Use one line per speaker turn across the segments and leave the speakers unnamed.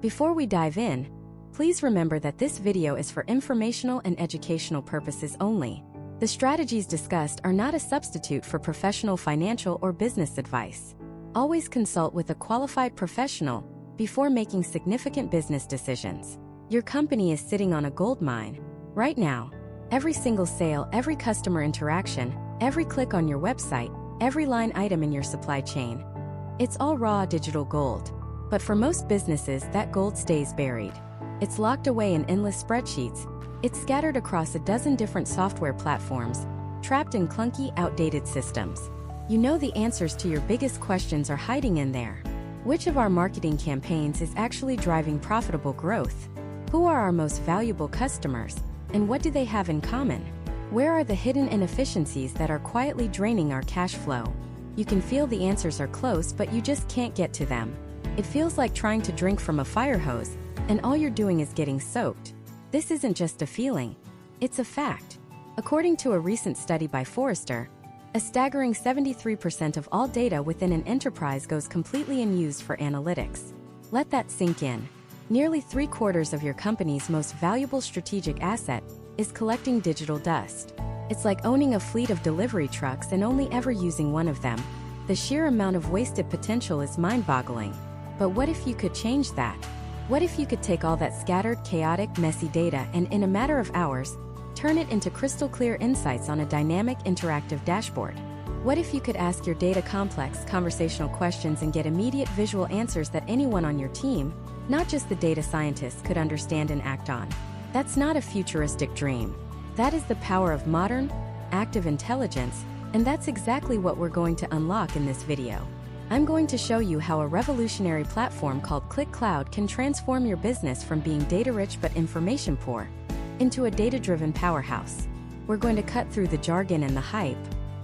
Before we dive in, please remember that this video is for informational and educational purposes only. The strategies discussed are not a substitute for professional financial or business advice. Always consult with a qualified professional before making significant business decisions. Your company is sitting on a gold mine. Right now, every single sale, every customer interaction, every click on your website, every line item in your supply chain. It's all raw digital gold. But for most businesses, that gold stays buried. It's locked away in endless spreadsheets. It's scattered across a dozen different software platforms, trapped in clunky, outdated systems. You know the answers to your biggest questions are hiding in there. Which of our marketing campaigns is actually driving profitable growth? Who are our most valuable customers? And what do they have in common? Where are the hidden inefficiencies that are quietly draining our cash flow? You can feel the answers are close, but you just can't get to them. It feels like trying to drink from a fire hose, and all you're doing is getting soaked. This isn't just a feeling, it's a fact. According to a recent study by Forrester, a staggering 73% of all data within an enterprise goes completely unused for analytics. Let that sink in. Nearly 3/4 of your company's most valuable strategic asset is collecting digital dust. It's like owning a fleet of delivery trucks and only ever using one of them. The sheer amount of wasted potential is mind-boggling. But what if you could change that? What if you could take all that scattered, chaotic, messy data and, in a matter of hours, turn it into crystal clear insights on a dynamic, interactive dashboard? What if you could ask your data complex, conversational questions and get immediate visual answers that anyone on your team, not just the data scientists, could understand and act on? That's not a futuristic dream. That is the power of modern, active intelligence, and that's exactly what we're going to unlock in this video. I'm going to show you how a revolutionary platform called Qlik Cloud can transform your business from being data-rich but information-poor into a data-driven powerhouse. We're going to cut through the jargon and the hype.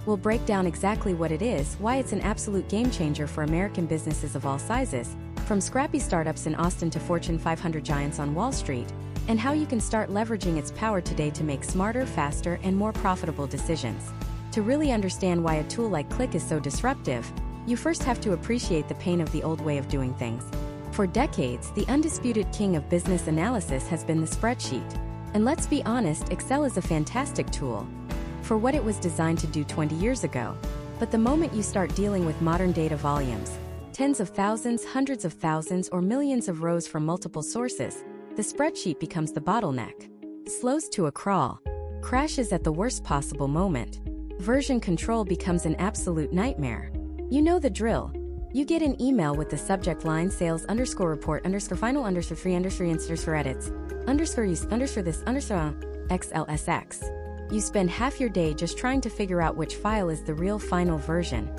We'll break down exactly what it is, why it's an absolute game-changer for American businesses of all sizes, from scrappy startups in Austin to Fortune 500 giants on Wall Street, and how you can start leveraging its power today to make smarter, faster, and more profitable decisions. To really understand why a tool like Qlik is so disruptive, you first have to appreciate the pain of the old way of doing things. For decades, the undisputed king of business analysis has been the spreadsheet. And let's be honest, Excel is a fantastic tool for what it was designed to do 20 years ago. But the moment you start dealing with modern data volumes, tens of thousands, hundreds of thousands, or millions of rows from multiple sources, the spreadsheet becomes the bottleneck. Slows to a crawl, crashes at the worst possible moment. Version control becomes an absolute nightmare. You know the drill. You get an email with the subject line sales_report_final_3_edits _XLSX. You spend half your day just trying to figure out which file is the real final version,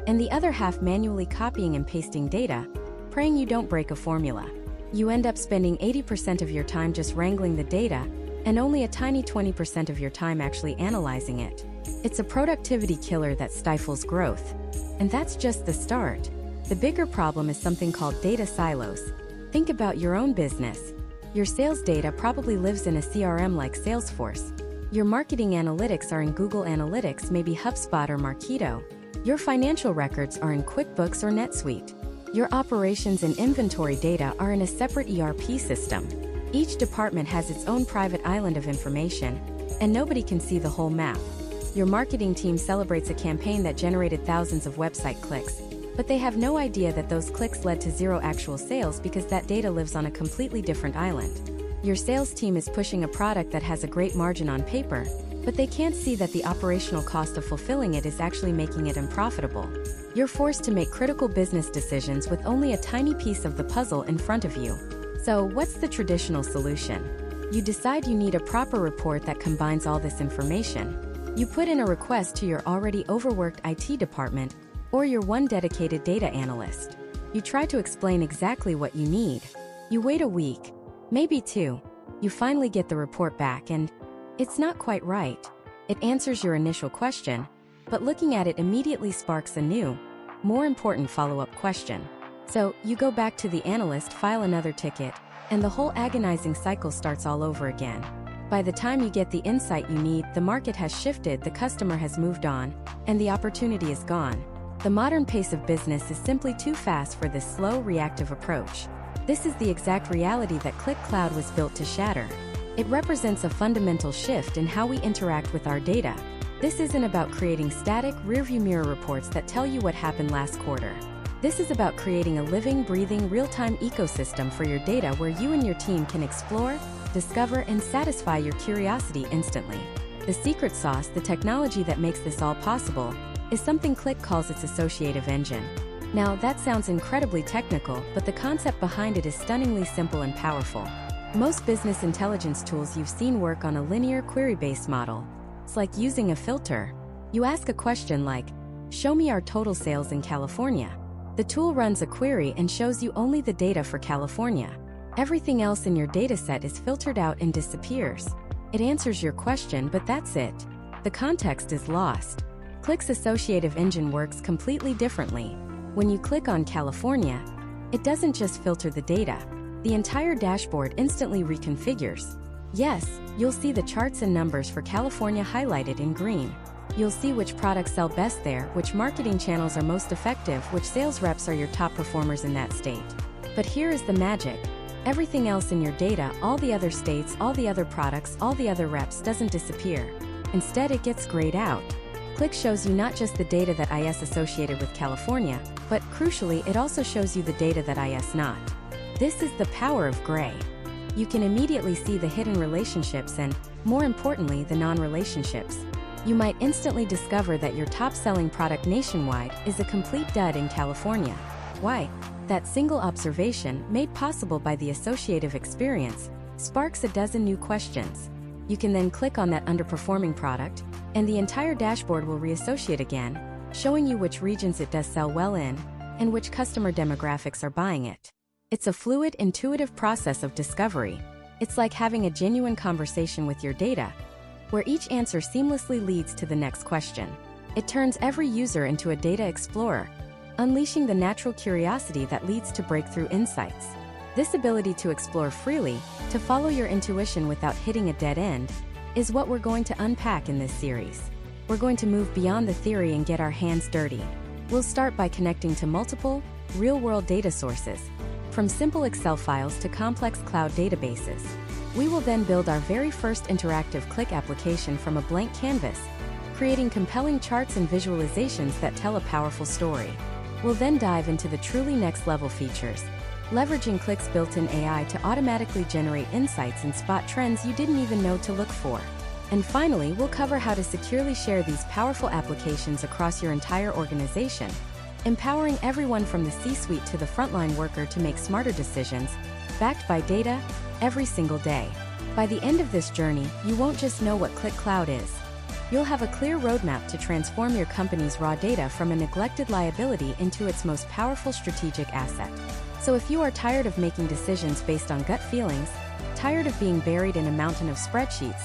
and the other half manually copying and pasting data, praying you don't break a formula. You end up spending 80% of your time just wrangling the data, and only a tiny 20% of your time actually analyzing it. It's a productivity killer that stifles growth. And that's just the start. The bigger problem is something called data silos. Think about your own business. Your sales data probably lives in a CRM like Salesforce. Your marketing analytics are in Google Analytics, maybe HubSpot or Marketo. Your financial records are in QuickBooks or NetSuite. Your operations and inventory data are in a separate ERP system. Each department has its own private island of information, and nobody can see the whole map. Your marketing team celebrates a campaign that generated thousands of website clicks, but they have no idea that those clicks led to 0 actual sales because that data lives on a completely different island. Your sales team is pushing a product that has a great margin on paper, but they can't see that the operational cost of fulfilling it is actually making it unprofitable. You're forced to make critical business decisions with only a tiny piece of the puzzle in front of you. So, what's the traditional solution? You decide you need a proper report that combines all this information. You put in a request to your already overworked IT department or your one dedicated data analyst. You try to explain exactly what you need. You wait a week, maybe 2. You finally get the report back and it's not quite right. It answers your initial question, but looking at it immediately sparks a new, more important follow-up question. So you go back to the analyst, file another ticket, and the whole agonizing cycle starts all over again. By the time you get the insight you need, the market has shifted, the customer has moved on, and the opportunity is gone. The modern pace of business is simply too fast for this slow, reactive approach. This is the exact reality that Qlik Cloud was built to shatter. It represents a fundamental shift in how we interact with our data. This isn't about creating static, rearview mirror reports that tell you what happened last quarter. This is about creating a living, breathing, real-time ecosystem for your data where you and your team can explore, discover, and satisfy your curiosity instantly. The secret sauce, the technology that makes this all possible, is something Qlik calls its associative engine. Now, that sounds incredibly technical, but the concept behind it is stunningly simple and powerful. Most business intelligence tools you've seen work on a linear query-based model. It's like using a filter. You ask a question like, "Show me our total sales in California." The tool runs a query and shows you only the data for California. Everything else in your dataset is filtered out and disappears. It answers your question, but that's it. The context is lost. Qlik's associative engine works completely differently. When you click on California, it doesn't just filter the data. The entire dashboard instantly reconfigures. Yes, you'll see the charts and numbers for California highlighted in green. You'll see which products sell best there, which marketing channels are most effective, which sales reps are your top performers in that state. But here is the magic. Everything else in your data, all the other states, all the other products, all the other reps, doesn't disappear. Instead, it gets grayed out. Qlik shows you not just the data that is associated with California, but crucially, it also shows you the data that is not. This is the power of gray. You can immediately see the hidden relationships and, more importantly, the non-relationships. You might instantly discover that your top-selling product nationwide is a complete dud in California. Why? That single observation, made possible by the associative experience, sparks a dozen new questions. You can then click on that underperforming product, and the entire dashboard will reassociate again, showing you which regions it does sell well in, and which customer demographics are buying it. It's a fluid, intuitive process of discovery. It's like having a genuine conversation with your data, where each answer seamlessly leads to the next question. It turns every user into a data explorer, unleashing the natural curiosity that leads to breakthrough insights. This ability to explore freely, to follow your intuition without hitting a dead end, is what we're going to unpack in this series. We're going to move beyond the theory and get our hands dirty. We'll start by connecting to multiple, real-world data sources, from simple Excel files to complex cloud databases. We will then build our very first interactive Qlik application from a blank canvas, creating compelling charts and visualizations that tell a powerful story. We'll then dive into the truly next-level features, leveraging Qlik's built-in AI to automatically generate insights and spot trends you didn't even know to look for. And finally, we'll cover how to securely share these powerful applications across your entire organization, empowering everyone from the C-suite to the frontline worker to make smarter decisions, backed by data, every single day. By the end of this journey, you won't just know what Qlik Cloud is. You'll have a clear roadmap to transform your company's raw data from a neglected liability into its most powerful strategic asset. So if you are tired of making decisions based on gut feelings, tired of being buried in a mountain of spreadsheets,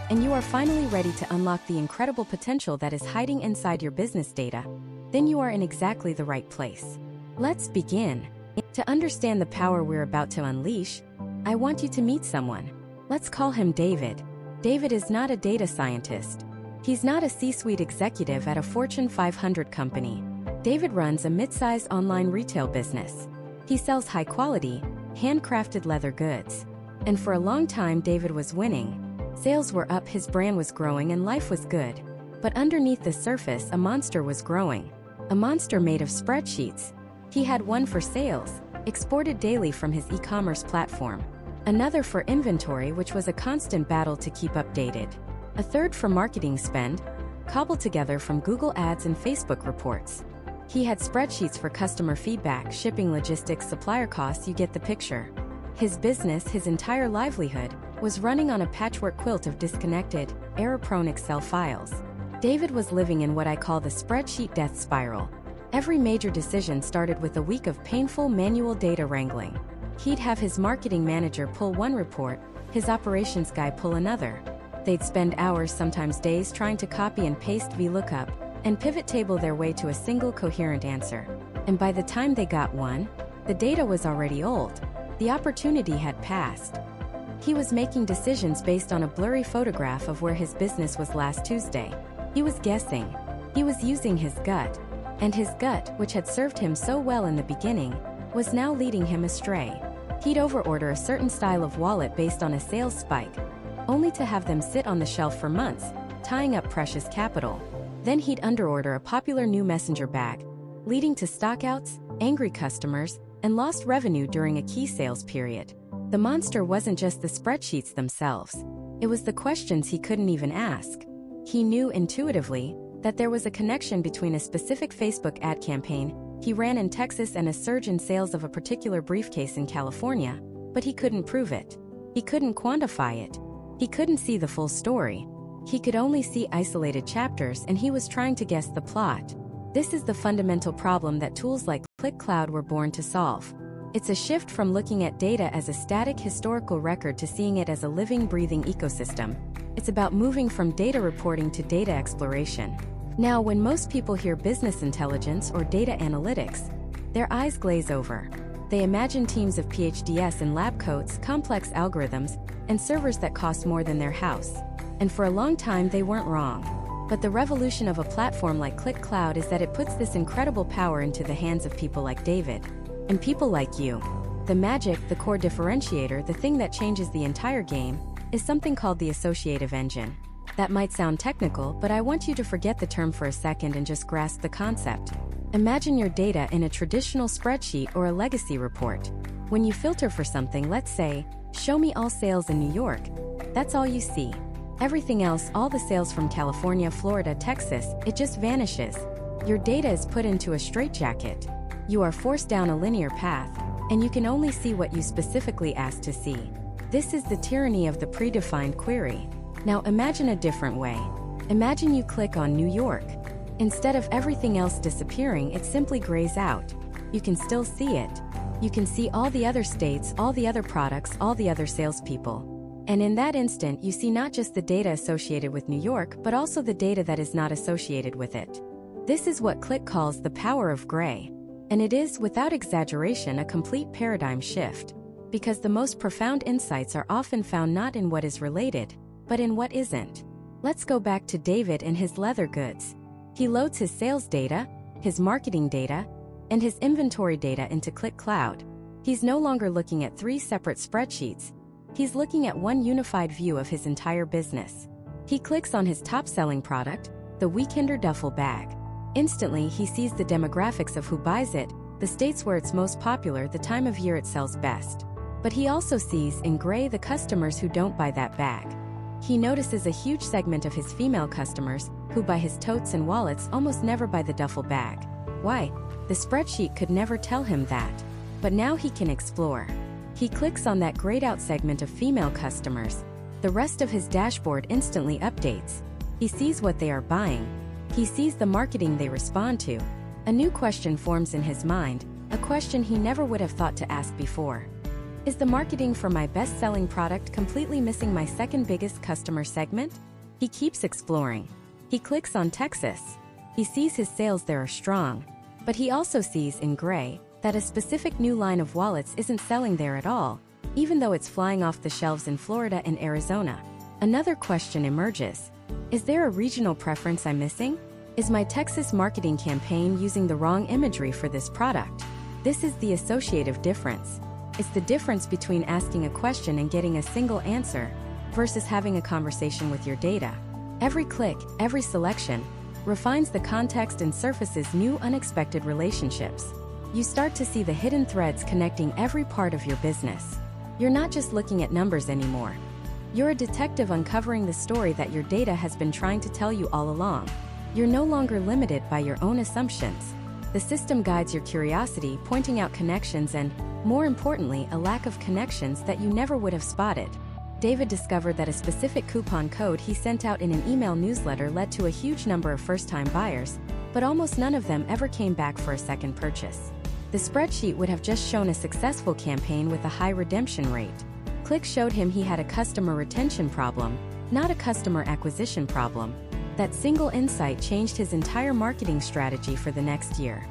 and you are finally ready to unlock the incredible potential that is hiding inside your business data, then you are in exactly the right place. Let's begin. To understand the power we're about to unleash, I want you to meet someone. Let's call him David. David is not a data scientist. He's not a C-suite executive at a Fortune 500 company. David runs a mid-sized online retail business. He sells high-quality, handcrafted leather goods. And for a long time, David was winning. Sales were up, his brand was growing, and life was good. But underneath the surface, a monster was growing. A monster made of spreadsheets. He had one for sales, exported daily from his e-commerce platform. Another for inventory, which was a constant battle to keep updated. A third for marketing spend, cobbled together from Google Ads and Facebook reports. He had spreadsheets for customer feedback, shipping, logistics, supplier costs, you get the picture. His business, his entire livelihood, was running on a patchwork quilt of disconnected, error-prone Excel files. David was living in what I call the spreadsheet death spiral. Every major decision started with a week of painful manual data wrangling. He'd have his marketing manager pull one report, his operations guy pull another. They'd spend hours, sometimes days, trying to copy and paste VLOOKUP and pivot table their way to a single coherent answer. And by the time they got one, the data was already old. The opportunity had passed. He was making decisions based on a blurry photograph of where his business was last Tuesday. He was guessing. He was using his gut. And his gut, which had served him so well in the beginning, was now leading him astray. He'd overorder a certain style of wallet based on a sales spike, only to have them sit on the shelf for months, tying up precious capital. Then he'd underorder a popular new messenger bag, leading to stockouts, angry customers, and lost revenue during a key sales period. The monster wasn't just the spreadsheets themselves. It was the questions he couldn't even ask. He knew intuitively that there was a connection between a specific Facebook ad campaign he ran in Texas and a surge in sales of a particular briefcase in California, but he couldn't prove it. He couldn't quantify it. He couldn't see the full story. He could only see isolated chapters, and he was trying to guess the plot. This is the fundamental problem that tools like Qlik Cloud were born to solve. It's a shift from looking at data as a static historical record to seeing it as a living, breathing ecosystem. It's about moving from data reporting to data exploration. Now, when most people hear business intelligence or data analytics, their eyes glaze over. They imagine teams of PhDs in lab coats, complex algorithms, and servers that cost more than their house. And for a long time, they weren't wrong. But the revolution of a platform like Qlik Cloud is that it puts this incredible power into the hands of people like David. And people like you. The magic, the core differentiator, the thing that changes the entire game, is something called the associative engine. That might sound technical, but I want you to forget the term for a second and just grasp the concept. Imagine your data in a traditional spreadsheet or a legacy report. When you filter for something, let's say, show me all sales in New York, that's all you see. Everything else, all the sales from California, Florida, Texas, it just vanishes. Your data is put into a straitjacket. You are forced down a linear path, and you can only see what you specifically asked to see. This is the tyranny of the predefined query. Now imagine a different way. Imagine you click on New York. Instead of everything else disappearing, it simply grays out. You can still see it. You can see all the other states, all the other products, all the other salespeople. And in that instant, you see not just the data associated with New York, but also the data that is not associated with it. This is what Qlik calls the power of gray. And it is, without exaggeration, a complete paradigm shift. Because the most profound insights are often found not in what is related, but in what isn't. Let's go back to David and his leather goods. He loads his sales data, his marketing data, and his inventory data into Qlik Cloud. He's no longer looking at 3 separate spreadsheets. He's looking at one unified view of his entire business. He clicks on his top-selling product, the Weekender duffel bag. Instantly, he sees the demographics of who buys it, the states where it's most popular, the time of year it sells best. But he also sees, in gray, the customers who don't buy that bag. He notices a huge segment of his female customers, who buy his totes and wallets, almost never buy the duffel bag. Why? The spreadsheet could never tell him that. But now he can explore. He clicks on that grayed out segment of female customers. The rest of his dashboard instantly updates. He sees what they are buying. He sees the marketing they respond to. A new question forms in his mind, a question he never would have thought to ask before. Is the marketing for my best-selling product completely missing my second biggest customer segment? He keeps exploring. He clicks on Texas. He sees his sales there are strong. But he also sees, in gray, that a specific new line of wallets isn't selling there at all, even though it's flying off the shelves in Florida and Arizona. Another question emerges. Is there a regional preference I'm missing? Is my Texas marketing campaign using the wrong imagery for this product? This is the associative difference. It's the difference between asking a question and getting a single answer versus having a conversation with your data. Every click, every selection, refines the context and surfaces new unexpected relationships. You start to see the hidden threads connecting every part of your business. You're not just looking at numbers anymore. You're a detective uncovering the story that your data has been trying to tell you all along. You're no longer limited by your own assumptions. The system guides your curiosity, pointing out connections and, more importantly, a lack of connections that you never would have spotted. David discovered that a specific coupon code he sent out in an email newsletter led to a huge number of first-time buyers, but almost none of them ever came back for a second purchase. The spreadsheet would have just shown a successful campaign with a high redemption rate. Qlik showed him he had a customer retention problem, not a customer acquisition problem. That single insight changed his entire marketing strategy for the next year.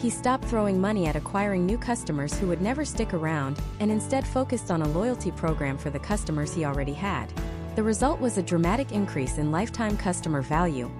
He stopped throwing money at acquiring new customers who would never stick around and instead focused on a loyalty program for the customers he already had. The result was a dramatic increase in lifetime customer value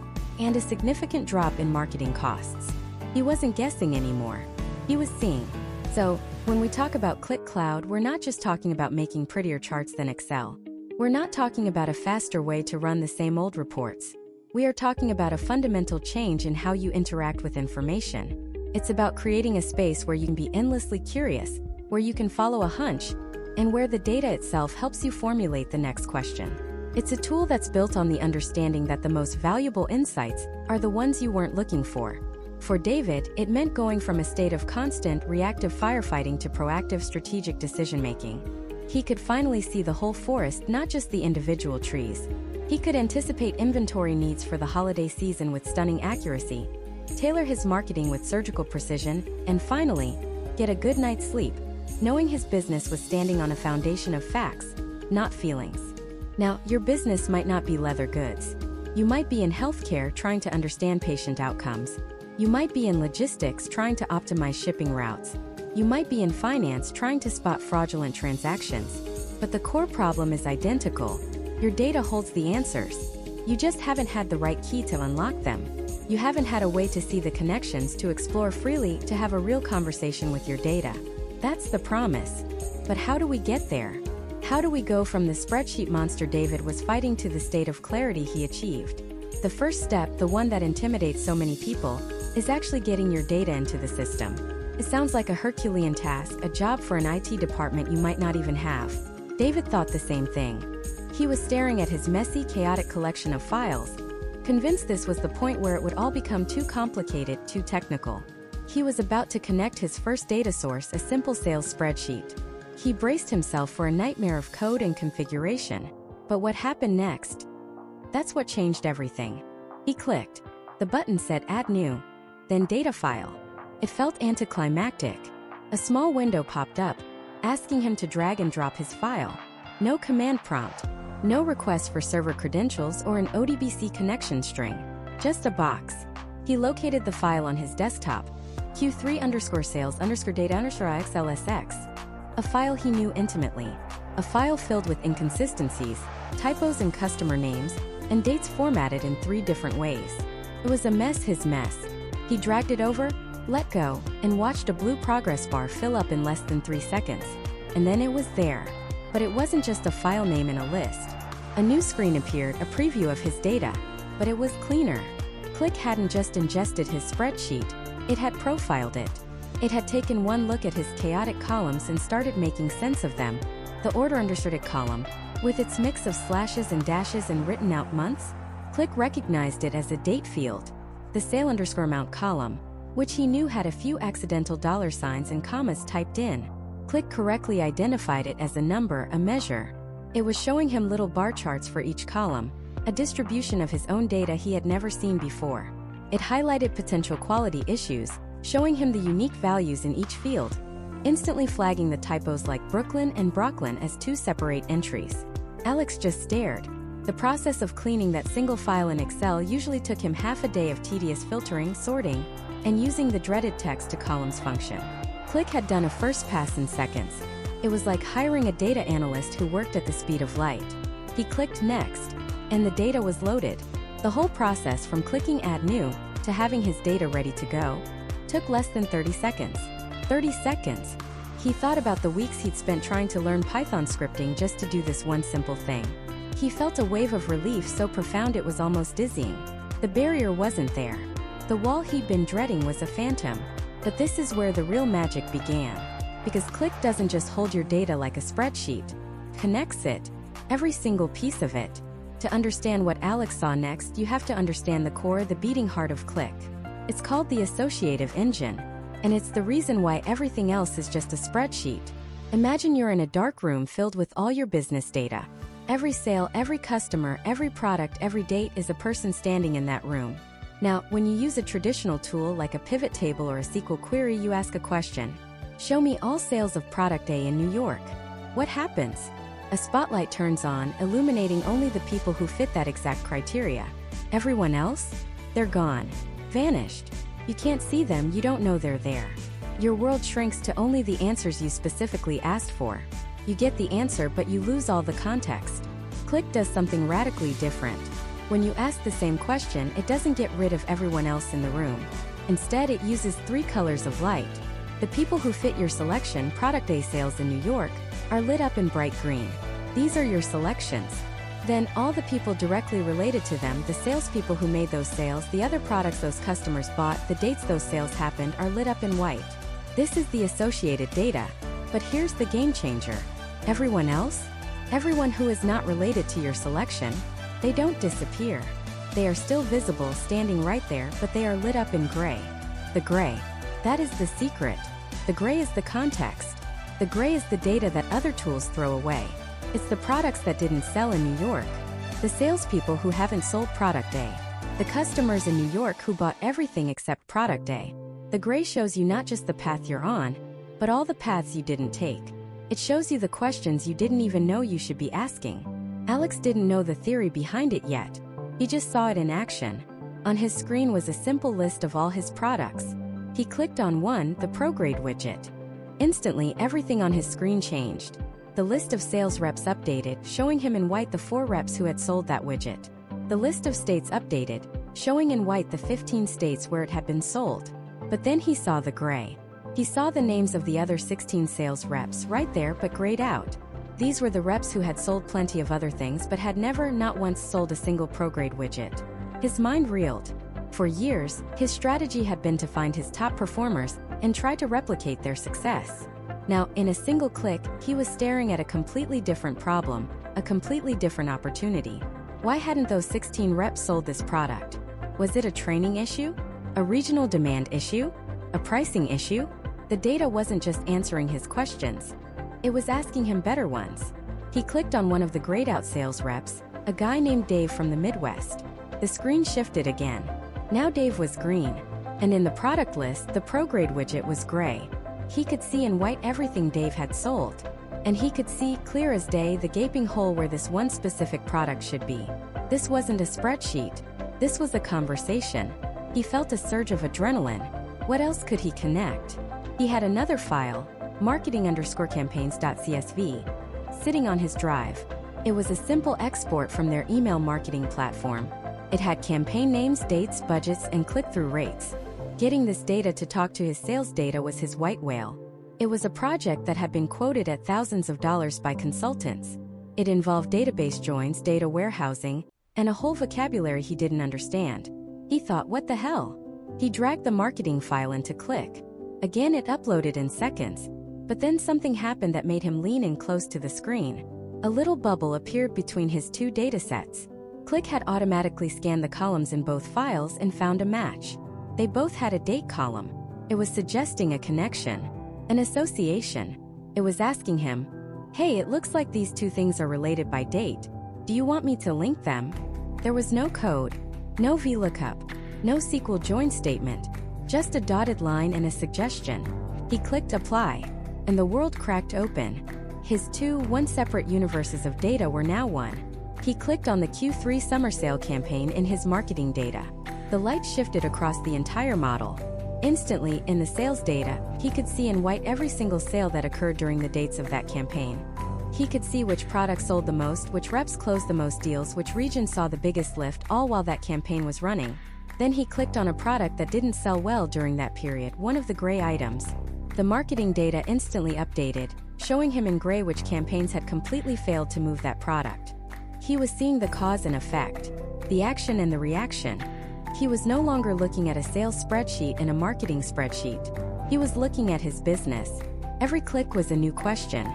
and a significant drop in marketing costs. He wasn't guessing anymore. He was seeing. So, When we talk about Qlik Cloud, we're not just talking about making prettier charts than Excel. We're not talking about a faster way to run the same old reports. We are talking about a fundamental change in how you interact with information. It's about creating a space where you can be endlessly curious, where you can follow a hunch, and where the data itself helps you formulate the next question. It's a tool that's built on the understanding that the most valuable insights are the ones you weren't looking for. For David, it meant going from a state of constant, reactive firefighting to proactive strategic decision-making. He could finally see the whole forest, not just the individual trees. He could anticipate inventory needs for the holiday season with stunning accuracy, tailor his marketing with surgical precision, and finally, get a good night's sleep, knowing his business was standing on a foundation of facts, not feelings. Now, your business might not be leather goods. You might be in healthcare trying to understand patient outcomes. You might be in logistics trying to optimize shipping routes. You might be in finance trying to spot fraudulent transactions. But the core problem is identical. Your data holds the answers. You just haven't had the right key to unlock them. You haven't had a way to see the connections, to explore freely, to have a real conversation with your data. That's the promise. But how do we get there? How do we go from the spreadsheet monster David was fighting to the state of clarity he achieved? The first step, the one that intimidates so many people, is actually getting your data into the system. It sounds like a Herculean task, a job for an IT department you might not even have. David thought the same thing. He was staring at his messy, chaotic collection of files, convinced this was the point where it would all become too complicated, too technical. He was about to connect his first data source, a simple sales spreadsheet. He braced himself for a nightmare of code and configuration. But what happened next? That's what changed everything. He clicked. The button said Add New, then Data File. It felt anticlimactic. A small window popped up, asking him to drag and drop his file. No command prompt, no request for server credentials or an ODBC connection string, just a box. He located the file on his desktop, Q3_sales_data_IXLSX. A file he knew intimately, a file filled with inconsistencies, typos in customer names, and dates formatted in 3 different ways. It was a mess, his mess. He dragged it over, let go, and watched a blue progress bar fill up in less than 3 seconds. And then it was there. But it wasn't just a file name in a list. A new screen appeared, a preview of his data. But it was cleaner. Qlik hadn't just ingested his spreadsheet, it had profiled it. It had taken one look at his chaotic columns and started making sense of them. The order understood column, with its mix of slashes and dashes and written out months, Qlik recognized it as a date field. The sale_amount column, which he knew had a few accidental dollar signs and commas typed in. Qlik correctly identified it as a number, a measure. It was showing him little bar charts for each column, a distribution of his own data he had never seen before. It highlighted potential quality issues, showing him the unique values in each field, instantly flagging the typos like Brooklyn and Brooklyn as 2 separate entries. Alex just stared. The process of cleaning that single file in Excel usually took him half a day of tedious filtering, sorting, and using the dreaded text to columns function. Qlik had done a first pass in seconds. It was like hiring a data analyst who worked at the speed of light. He clicked next, and the data was loaded. The whole process from clicking Add New to having his data ready to go took less than 30 seconds. 30 seconds! He thought about the weeks he'd spent trying to learn Python scripting just to do this one simple thing. He felt a wave of relief so profound it was almost dizzying. The barrier wasn't there. The wall he'd been dreading was a phantom. But this is where the real magic began. Because Qlik doesn't just hold your data like a spreadsheet. It connects it, every single piece of it. To understand what Alex saw next, you have to understand the core, the beating heart of Qlik. It's called the associative engine. And it's the reason why everything else is just a spreadsheet. Imagine you're in a dark room filled with all your business data. Every sale, every customer, every product, every date is a person standing in that room. Now, when you use a traditional tool like a pivot table or a SQL query, you ask a question. Show me all sales of product A in New York. What happens? A spotlight turns on, illuminating only the people who fit that exact criteria. Everyone else? They're gone. Vanished. You can't see them, you don't know they're there. Your world shrinks to only the answers you specifically asked for. You get the answer, but you lose all the context. Qlik does something radically different. When you ask the same question, it doesn't get rid of everyone else in the room. Instead, it uses 3 colors of light. The people who fit your selection, product day sales in New York, are lit up in bright green. These are your selections. Then, all the people directly related to them, the salespeople who made those sales, the other products those customers bought, the dates those sales happened, are lit up in white. This is the associated data. But here's the game changer. Everyone else? Everyone who is not related to your selection, they don't disappear. They are still visible standing right there, but they are lit up in gray. The gray. That is the secret. The gray is the context. The gray is the data that other tools throw away. It's the products that didn't sell in New York. The salespeople who haven't sold product day. The customers in New York who bought everything except product day. The gray shows you not just the path you're on, but all the paths you didn't take. It shows you the questions you didn't even know you should be asking. Alex didn't know the theory behind it yet. He just saw it in action. On his screen was a simple list of all his products. He clicked on one, the ProGrade widget. Instantly, everything on his screen changed. The list of sales reps updated, showing him in white the 4 reps who had sold that widget. The list of states updated, showing in white the 15 states where it had been sold. But then he saw the gray. He saw the names of the other 16 sales reps right there but grayed out. These were the reps who had sold plenty of other things but had never, not once, sold a single ProGrade widget. His mind reeled. For years, his strategy had been to find his top performers and try to replicate their success. Now, in a single click, he was staring at a completely different problem, a completely different opportunity. Why hadn't those 16 reps sold this product? Was it a training issue? A regional demand issue? A pricing issue? The data wasn't just answering his questions. It was asking him better ones. He clicked on one of the grayed out sales reps, a guy named Dave from the Midwest. The screen shifted again. Now Dave was green. And in the product list, the ProGrade widget was gray. He could see in white everything Dave had sold. And he could see, clear as day, the gaping hole where this one specific product should be. This wasn't a spreadsheet. This was a conversation. He felt a surge of adrenaline. What else could he connect? He had another file, marketing_campaigns.csv, sitting on his drive. It was a simple export from their email marketing platform. It had campaign names, dates, budgets, and click-through rates. Getting this data to talk to his sales data was his white whale. It was a project that had been quoted at thousands of dollars by consultants. It involved database joins, data warehousing, and a whole vocabulary he didn't understand. He thought, what the hell? He dragged the marketing file into Qlik. Again, it uploaded in seconds. But then something happened that made him lean in close to the screen. A little bubble appeared between his 2 datasets. Qlik had automatically scanned the columns in both files and found a match. They both had a date column. It was suggesting a connection, an association. It was asking him, hey, it looks like these 2 things are related by date. Do you want me to link them? There was no code, no VLOOKUP, no SQL join statement, just a dotted line and a suggestion. He clicked apply, and the world cracked open. His 2 separate universes of data were now one. He clicked on the Q3 summer sale campaign in his marketing data. The light shifted across the entire model. Instantly, in the sales data, he could see in white every single sale that occurred during the dates of that campaign. He could see which products sold the most, which reps closed the most deals, which region saw the biggest lift, all while that campaign was running. Then he clicked on a product that didn't sell well during that period, one of the gray items. The marketing data instantly updated, showing him in gray which campaigns had completely failed to move that product. He was seeing the cause and effect, the action and the reaction. He was no longer looking at a sales spreadsheet and a marketing spreadsheet. He was looking at his business. Every click was a new question.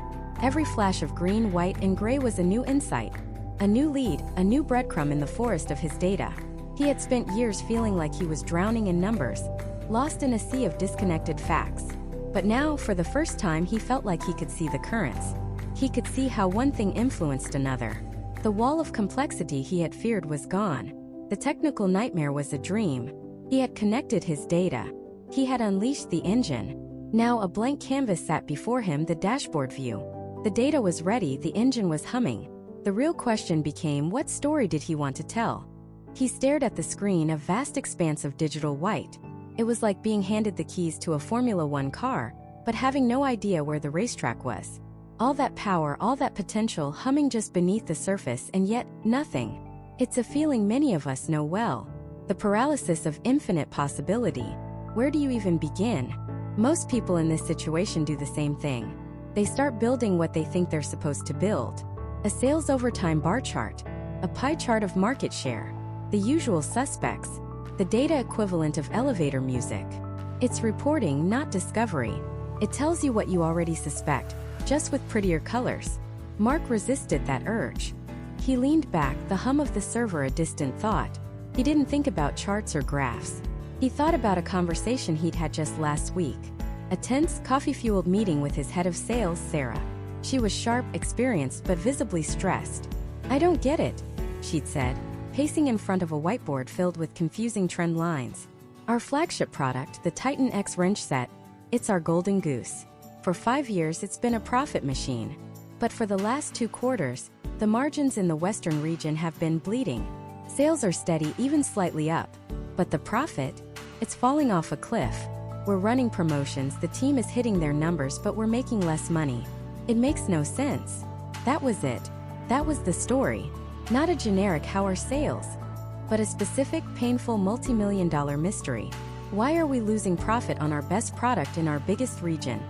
Every flash of green, white, and gray was a new insight. A new lead, a new breadcrumb in the forest of his data. He had spent years feeling like he was drowning in numbers, lost in a sea of disconnected facts. But now, for the first time, he felt like he could see the currents. He could see how one thing influenced another. The wall of complexity he had feared was gone. The technical nightmare was a dream. He had connected his data. He had unleashed the engine. Now a blank canvas sat before him, the dashboard view. The data was ready, the engine was humming. The real question became, what story did he want to tell? He stared at the screen, a vast expanse of digital white. It was like being handed the keys to a Formula One car, but having no idea where the racetrack was. All that power, all that potential humming just beneath the surface, and yet, nothing. It's a feeling many of us know well. The paralysis of infinite possibility. Where do you even begin? Most people in this situation do the same thing. They start building what they think they're supposed to build. A sales overtime bar chart, a pie chart of market share, the usual suspects, the data equivalent of elevator music. It's reporting, not discovery. It tells you what you already suspect, just with prettier colors. Mark resisted that urge. He leaned back, the hum of the server a distant thought. He didn't think about charts or graphs. He thought about a conversation he'd had just last week. A tense, coffee-fueled meeting with his head of sales, Sarah. She was sharp, experienced, but visibly stressed. "I don't get it," she'd said, pacing in front of a whiteboard filled with confusing trend lines. "Our flagship product, the Titan X wrench set, it's our golden goose. For 5 years it's been a profit machine. But for the last 2 quarters, the margins in the Western region have been bleeding. Sales are steady, even slightly up. But the profit? It's falling off a cliff. We're running promotions, the team is hitting their numbers, but we're making less money. It makes no sense." That was it. That was the story. Not a generic "how are sales?" but a specific, painful, multi-million-dollar mystery. Why are we losing profit on our best product in our biggest region,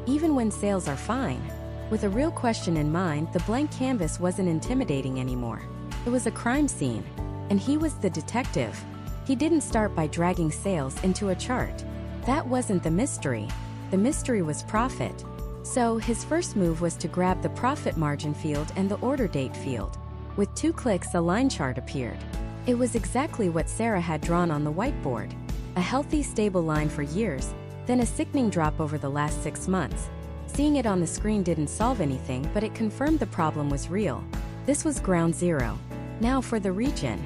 even when sales are fine? With a real question in mind, the blank canvas wasn't intimidating anymore. It was a crime scene, and he was the detective. He didn't start by dragging sales into a chart. That wasn't the mystery. The mystery was profit. So, his first move was to grab the profit margin field and the order date field. With 2 clicks, a line chart appeared. It was exactly what Sarah had drawn on the whiteboard. A healthy, stable line for years, then a sickening drop over the last 6 months. Seeing it on the screen didn't solve anything, but it confirmed the problem was real. This was ground zero. Now for the region.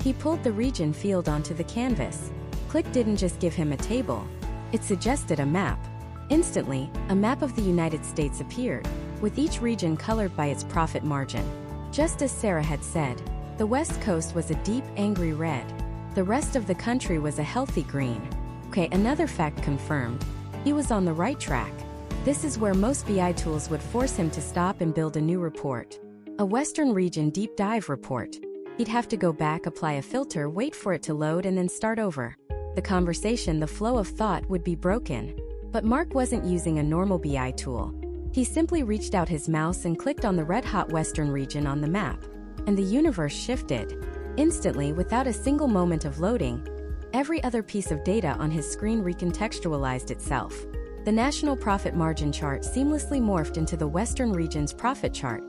He pulled the region field onto the canvas. Qlik didn't just give him a table. It suggested a map. Instantly, a map of the United States appeared, with each region colored by its profit margin. Just as Sarah had said, the West Coast was a deep, angry red. The rest of the country was a healthy green. Okay, another fact confirmed. He was on the right track. This is where most BI tools would force him to stop and build a new report. A Western region deep dive report. He'd have to go back, apply a filter, wait for it to load, and then start over. The conversation, the flow of thought, would be broken. But Mark wasn't using a normal BI tool. He simply reached out his mouse and clicked on the red-hot Western region on the map. And the universe shifted. Instantly, without a single moment of loading, every other piece of data on his screen recontextualized itself. The national profit margin chart seamlessly morphed into the Western region's profit chart,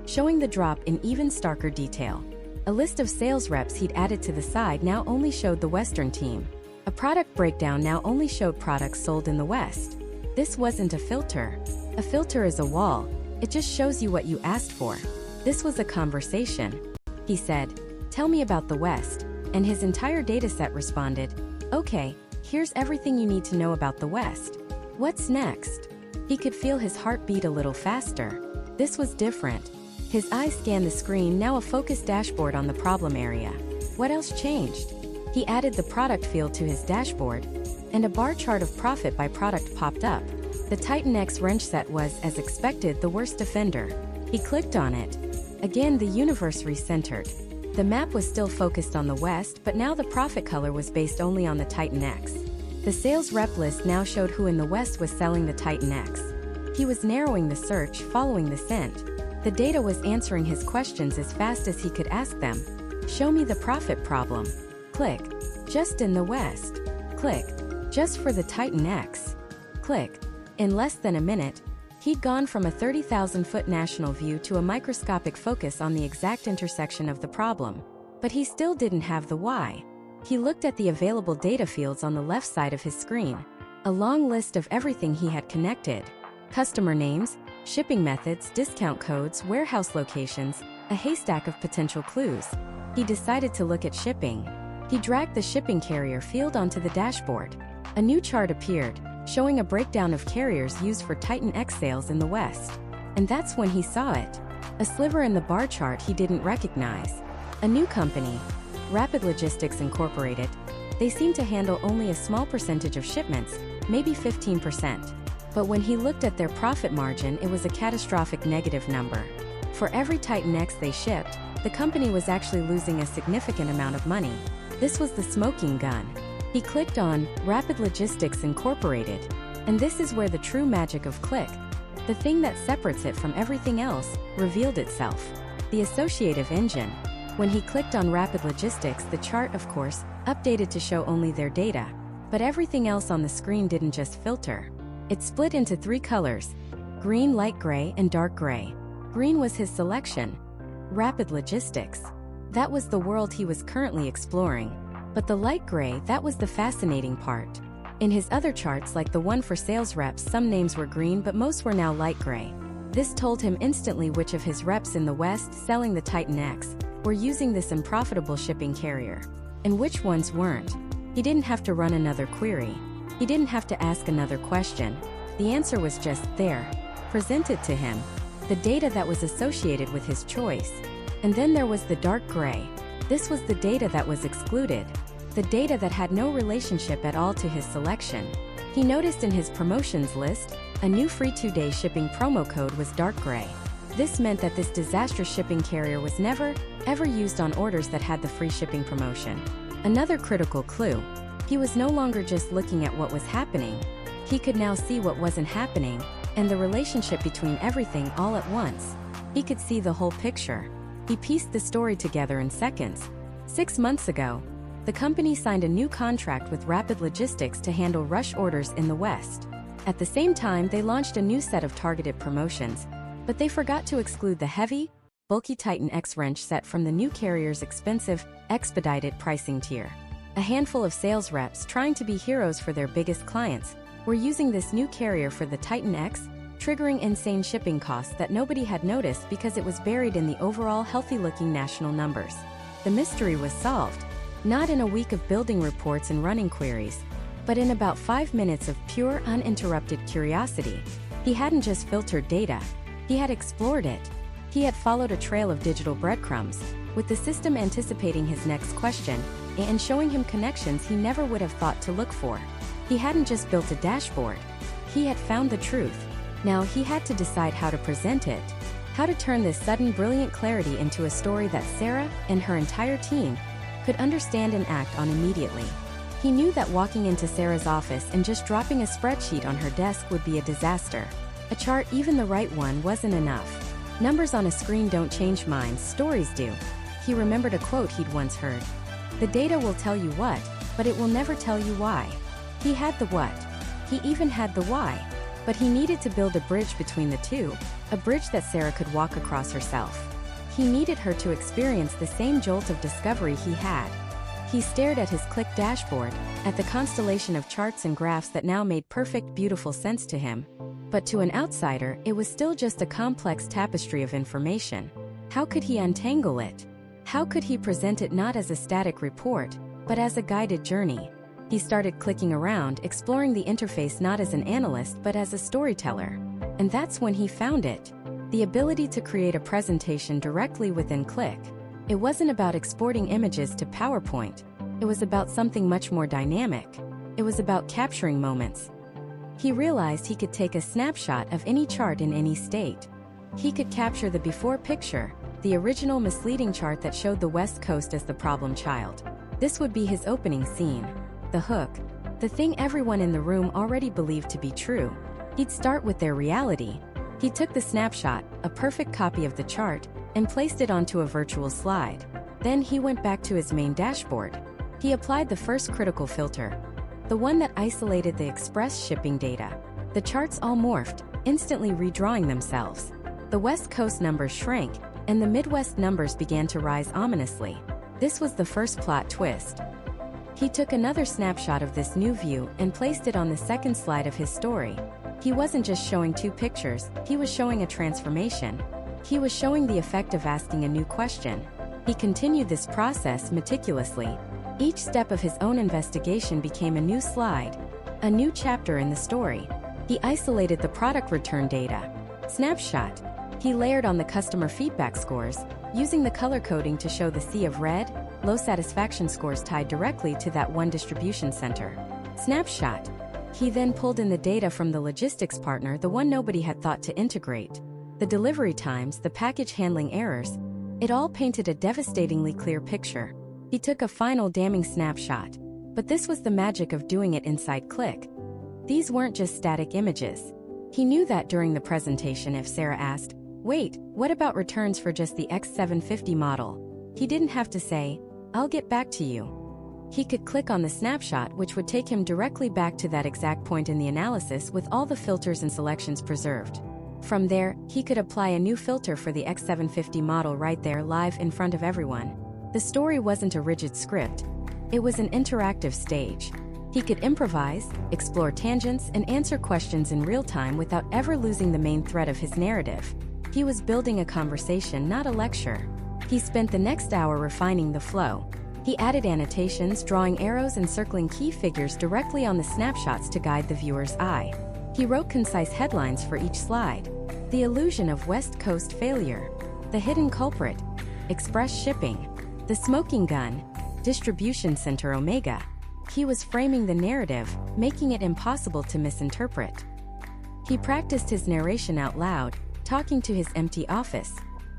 showing the drop in even starker detail. A list of sales reps he'd added to the side now only showed the Western team. A product breakdown now only showed products sold in the West. This wasn't a filter. A filter is a wall. It just shows you what you asked for. This was a conversation. He said, "Tell me about the West," and his entire dataset responded, "Okay, here's everything you need to know about the West. What's next?" He could feel his heart beat a little faster. This was different. His eyes scanned the screen, now a focused dashboard on the problem area. What else changed? He added the product field to his dashboard, and a bar chart of profit by product popped up. The Titan X wrench set was, as expected, the worst offender. He clicked on it. Again, the universe recentered. The map was still focused on the West, but now the profit color was based only on the Titan X. The sales rep list now showed who in the West was selling the Titan X. He was narrowing the search, following the scent. The data was answering his questions as fast as he could ask them. "Show me the profit problem." Qlik. "Just in the West." Qlik. "Just for the Titan X." Qlik. In less than a minute, he'd gone from a 30,000-foot national view to a microscopic focus on the exact intersection of the problem. But he still didn't have the why. He looked at the available data fields on the left side of his screen. A long list of everything he had connected. Customer names, shipping methods, discount codes, warehouse locations, a haystack of potential clues. He decided to look at shipping. He dragged the shipping carrier field onto the dashboard. A new chart appeared, showing a breakdown of carriers used for Titan X sales in the West. And that's when he saw it. A sliver in the bar chart he didn't recognize. A new company, Rapid Logistics Incorporated. They seemed to handle only a small percentage of shipments, maybe 15%. But when he looked at their profit margin, it was a catastrophic negative number. For every Titan X they shipped, the company was actually losing a significant amount of money. This was the smoking gun. He clicked on Rapid Logistics Incorporated, and this is where the true magic of Qlik, the thing that separates it from everything else, revealed itself. The associative engine. When he clicked on Rapid Logistics, the chart, of course, updated to show only their data. But everything else on the screen didn't just filter. It split into 3 colors: green, light gray, and dark gray. Green was his selection. Rapid Logistics. That was the world he was currently exploring. But the light gray, that was the fascinating part. In his other charts, like the one for sales reps, some names were green but most were now light gray. This told him instantly which of his reps in the West selling the Titan X were using this unprofitable shipping carrier, and which ones weren't. He didn't have to run another query. He didn't have to ask another question. The answer was just there, presented to him. The data that was associated with his choice. And then there was the dark gray. This was the data that was excluded. The data that had no relationship at all to his selection. He noticed in his promotions list, a new free 2-day shipping promo code was dark gray. This meant that this disastrous shipping carrier was never, ever used on orders that had the free shipping promotion. Another critical clue. He was no longer just looking at what was happening. He could now see what wasn't happening, and the relationship between everything all at once. He could see the whole picture. He pieced the story together in seconds. 6 months ago, the company signed a new contract with Rapid Logistics to handle rush orders in the West. At the same time, they launched a new set of targeted promotions, but they forgot to exclude the heavy, bulky Titan X wrench set from the new carrier's expensive, expedited pricing tier. A handful of sales reps trying to be heroes for their biggest clients were using this new carrier for the Titan X, triggering insane shipping costs that nobody had noticed because it was buried in the overall healthy-looking national numbers. The mystery was solved, not in a week of building reports and running queries, but in about 5 minutes of pure, uninterrupted curiosity. He hadn't just filtered data, he had explored it. He had followed a trail of digital breadcrumbs, with the system anticipating his next question and showing him connections he never would have thought to look for. He hadn't just built a dashboard, he had found the truth. Now he had to decide how to present it, how to turn this sudden brilliant clarity into a story that Sarah and her entire team could understand and act on immediately. He knew that walking into Sarah's office and just dropping a spreadsheet on her desk would be a disaster. A chart, even the right one, wasn't enough. Numbers on a screen don't change minds, stories do. He remembered a quote he'd once heard. The data will tell you what, but it will never tell you why. He had the what. He even had the why. But he needed to build a bridge between the two, a bridge that Sarah could walk across herself. He needed her to experience the same jolt of discovery he had. He stared at his Qlik dashboard, at the constellation of charts and graphs that now made perfect, beautiful sense to him. But to an outsider, it was still just a complex tapestry of information. How could he untangle it? How could he present it not as a static report, but as a guided journey? He started clicking around, exploring the interface not as an analyst but as a storyteller. And that's when he found it. The ability to create a presentation directly within Qlik. It wasn't about exporting images to PowerPoint. It was about something much more dynamic. It was about capturing moments. He realized he could take a snapshot of any chart in any state. He could capture the before picture, the original misleading chart that showed the West Coast as the problem child. This would be his opening scene. The hook. The thing everyone in the room already believed to be true. He'd start with their reality. He took the snapshot, a perfect copy of the chart, and placed it onto a virtual slide. Then he went back to his main dashboard. He applied the first critical filter, the one that isolated the express shipping data. The charts all morphed, instantly redrawing themselves. The West Coast numbers shrank, and the Midwest numbers began to rise ominously. This was the first plot twist. He took another snapshot of this new view and placed it on the second slide of his story. He wasn't just showing 2 pictures, he was showing a transformation. He was showing the effect of asking a new question. He continued this process meticulously. Each step of his own investigation became a new slide, a new chapter in the story. He isolated the product return data. Snapshot. He layered on the customer feedback scores, using the color coding to show the sea of red, low satisfaction scores tied directly to that one distribution center. Snapshot. He then pulled in the data from the logistics partner, the one nobody had thought to integrate. The delivery times, the package handling errors. It all painted a devastatingly clear picture. He took a final damning snapshot. But this was the magic of doing it inside Qlik. These weren't just static images. He knew that during the presentation if Sarah asked, "Wait, what about returns for just the X750 model?" he didn't have to say, "I'll get back to you." He could click on the snapshot, which would take him directly back to that exact point in the analysis with all the filters and selections preserved. From there, he could apply a new filter for the X750 model right there live in front of everyone. The story wasn't a rigid script. It was an interactive stage. He could improvise, explore tangents, and answer questions in real time without ever losing the main thread of his narrative. He was building a conversation, not a lecture. He spent the next hour refining the flow. He added annotations, drawing arrows and circling key figures directly on the snapshots to guide the viewer's eye. He wrote concise headlines for each slide. The illusion of West Coast failure, the hidden culprit, express shipping, the smoking gun, distribution center Omega. He was framing the narrative, making it impossible to misinterpret. He practiced his narration out loud, talking to his empty office.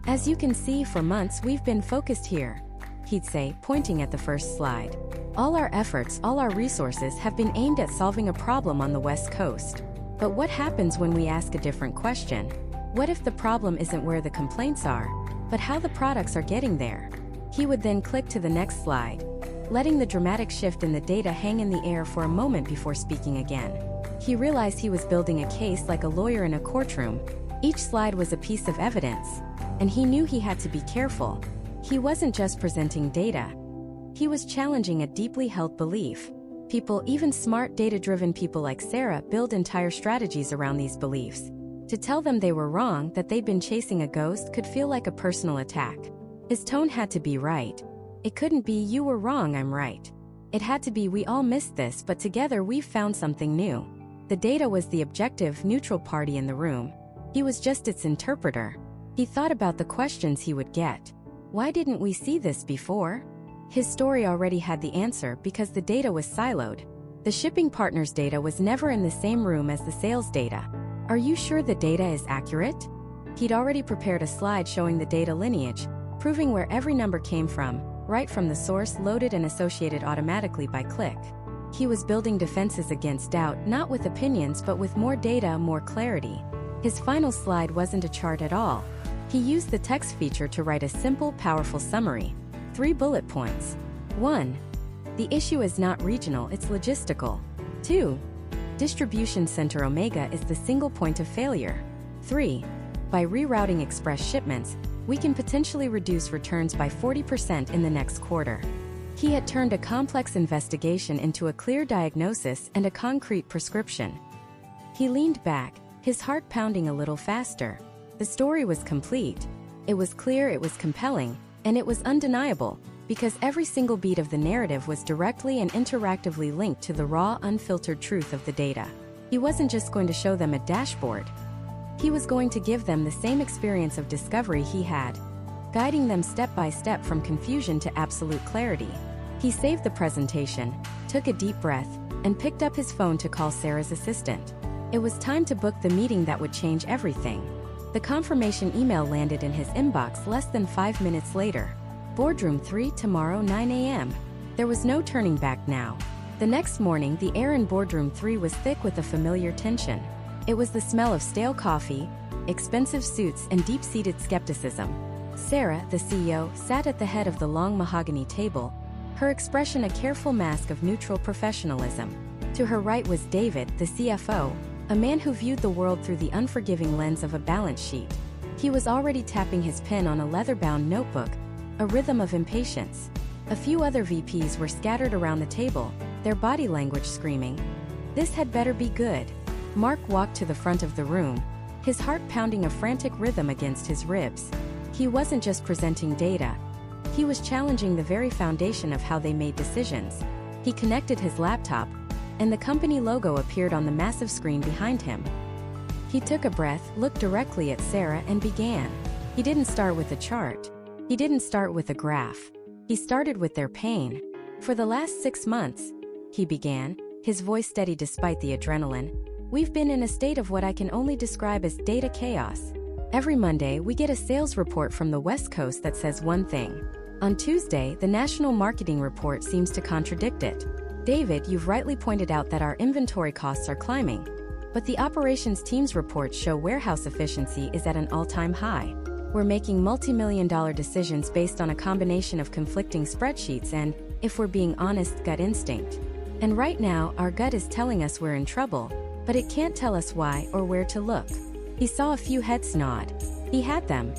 "As you can see, for months we've been focused here," he'd say, pointing at the first slide. "All our efforts, all our resources have been aimed at solving a problem on the West Coast. But what happens when we ask a different question? What if the problem isn't where the complaints are, but how the products are getting there?" He would then click to the next slide, letting the dramatic shift in the data hang in the air for a moment before speaking again. He realized he was building a case like a lawyer in a courtroom. Each slide was a piece of evidence, and he knew he had to be careful. He wasn't just presenting data. He was challenging a deeply held belief. People, even smart data-driven people like Sarah, build entire strategies around these beliefs. To tell them they were wrong, that they'd been chasing a ghost, could feel like a personal attack. His tone had to be right. It couldn't be, "You were wrong, I'm right." It had to be, "We all missed this, but together we've found something new." The data was the objective, neutral party in the room. He was just its interpreter. He thought about the questions he would get. Why didn't we see this before? His story already had the answer because the data was siloed. The shipping partner's data was never in the same room as the sales data. Are you sure the data is accurate? He'd already prepared a slide showing the data lineage, proving where every number came from, right from the source, loaded and associated automatically by Qlik. He was building defenses against doubt, not with opinions but with more data, more clarity. His final slide wasn't a chart at all. He used the text feature to write a simple, powerful summary. 3 bullet points. 1. The issue is not regional, it's logistical. 2. Distribution center Omega is the single point of failure. 3. By rerouting express shipments, we can potentially reduce returns by 40% in the next quarter. He had turned a complex investigation into a clear diagnosis and a concrete prescription. He leaned back, his heart pounding a little faster. The story was complete. It was clear, it was compelling, and it was undeniable, because every single beat of the narrative was directly and interactively linked to the raw, unfiltered truth of the data. He wasn't just going to show them a dashboard. He was going to give them the same experience of discovery he had, guiding them step by step from confusion to absolute clarity. He saved the presentation, took a deep breath, and picked up his phone to call Sarah's assistant. It was time to book the meeting that would change everything. The confirmation email landed in his inbox less than 5 minutes later. Boardroom 3 tomorrow 9 a.m. There was no turning back now. The next morning, the air in Boardroom 3 was thick with a familiar tension. It was the smell of stale coffee, expensive suits, and deep-seated skepticism. Sarah, the CEO, sat at the head of the long mahogany table, her expression a careful mask of neutral professionalism. To her right was David, the CFO, a man who viewed the world through the unforgiving lens of a balance sheet. He was already tapping his pen on a leather-bound notebook, a rhythm of impatience. A few other VPs were scattered around the table, their body language screaming, "This had better be good." Mark walked to the front of the room, his heart pounding a frantic rhythm against his ribs. He wasn't just presenting data. He was challenging the very foundation of how they made decisions. He connected his laptop, and the company logo appeared on the massive screen behind him. He took a breath, looked directly at Sarah, and began. He didn't start with a chart. He didn't start with a graph. He started with their pain. "For the last 6 months," he began, his voice steady despite the adrenaline, "we've been in a state of what I can only describe as data chaos. Every Monday, we get a sales report from the West Coast that says one thing. On Tuesday, the national marketing report seems to contradict it. David, you've rightly pointed out that our inventory costs are climbing, but the operations team's reports show warehouse efficiency is at an all-time high. We're making multi-million-dollar decisions based on a combination of conflicting spreadsheets and, if we're being honest, gut instinct. And right now, our gut is telling us we're in trouble, but it can't tell us why or where to look. He saw a few heads nod. He had them.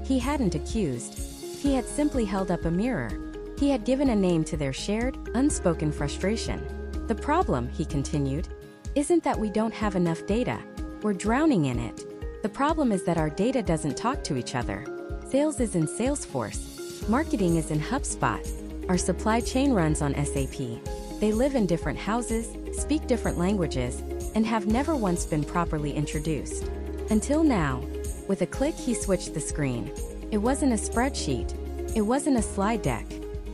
He hadn't accused. He had simply held up a mirror. He had given a name to their shared, unspoken frustration. The problem, he continued, isn't that we don't have enough data. We're drowning in it. The problem is that our data doesn't talk to each other. Sales is in Salesforce. Marketing is in HubSpot. Our supply chain runs on SAP. They live in different houses, speak different languages, and have never once been properly introduced. Until now. With a click, he switched the screen. It wasn't a spreadsheet. It wasn't a slide deck.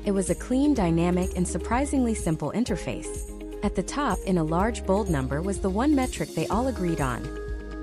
It was a clean, dynamic, and surprisingly simple interface. At the top, in a large, bold number, was the one metric they all agreed on.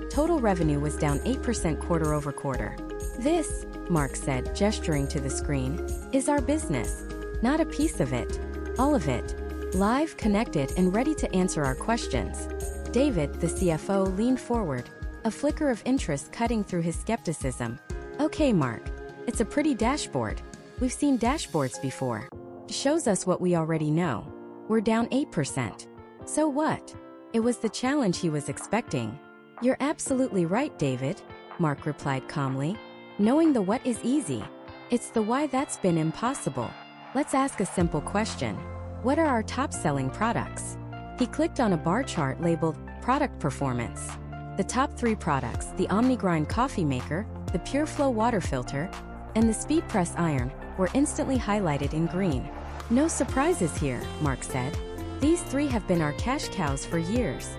Total revenue was down 8% quarter-over-quarter. This, Mark said, gesturing to the screen, is our business. Not a piece of it. All of it. Live, connected, and ready to answer our questions. David, the CFO, leaned forward, a flicker of interest cutting through his skepticism. Okay, Mark. It's a pretty dashboard. We've seen dashboards before. It shows us what we already know. We're down 8%. So what? It was the challenge he was expecting. You're absolutely right, David, Mark replied calmly. Knowing the what is easy. It's the why that's been impossible. Let's ask a simple question. What are our top-selling products? He clicked on a bar chart labeled Product Performance. The top 3 products, the OmniGrind coffee maker, the PureFlow water filter, and the Speed Press iron, were instantly highlighted in green. No surprises here, Mark said. These 3 have been our cash cows for years.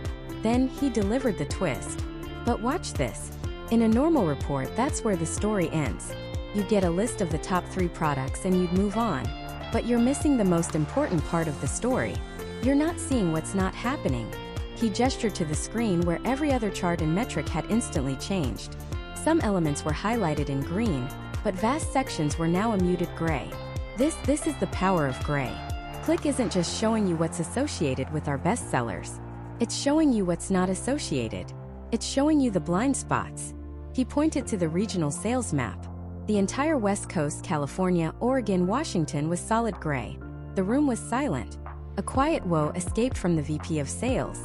Then he delivered the twist. But watch this. In a normal report, that's where the story ends. You get a list of the top 3 products and you'd move on. But you're missing the most important part of the story. You're not seeing what's not happening. He gestured to the screen where every other chart and metric had instantly changed. Some elements were highlighted in green, but vast sections were now a muted gray. This is the power of gray. Qlik isn't just showing you what's associated with our bestsellers. It's showing you what's not associated. It's showing you the blind spots. He pointed to the regional sales map. The entire West Coast, California, Oregon, Washington was solid gray. The room was silent. A quiet woe escaped from the VP of sales.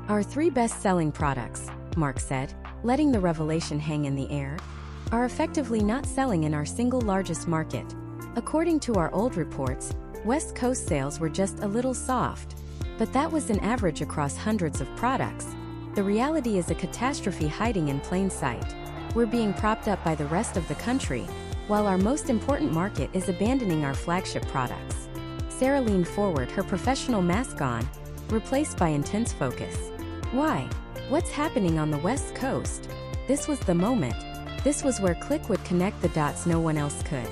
Our 3 best-selling products, Mark said, letting the revelation hang in the air, are effectively not selling in our single largest market. According to our old reports, West Coast sales were just a little soft. But that was an average across hundreds of products. The reality is a catastrophe hiding in plain sight. We're being propped up by the rest of the country, while our most important market is abandoning our flagship products. Sarah leaned forward, her professional mask on, replaced by intense focus. Why? What's happening on the West Coast? This was the moment. This was where Qlik would connect the dots no one else could.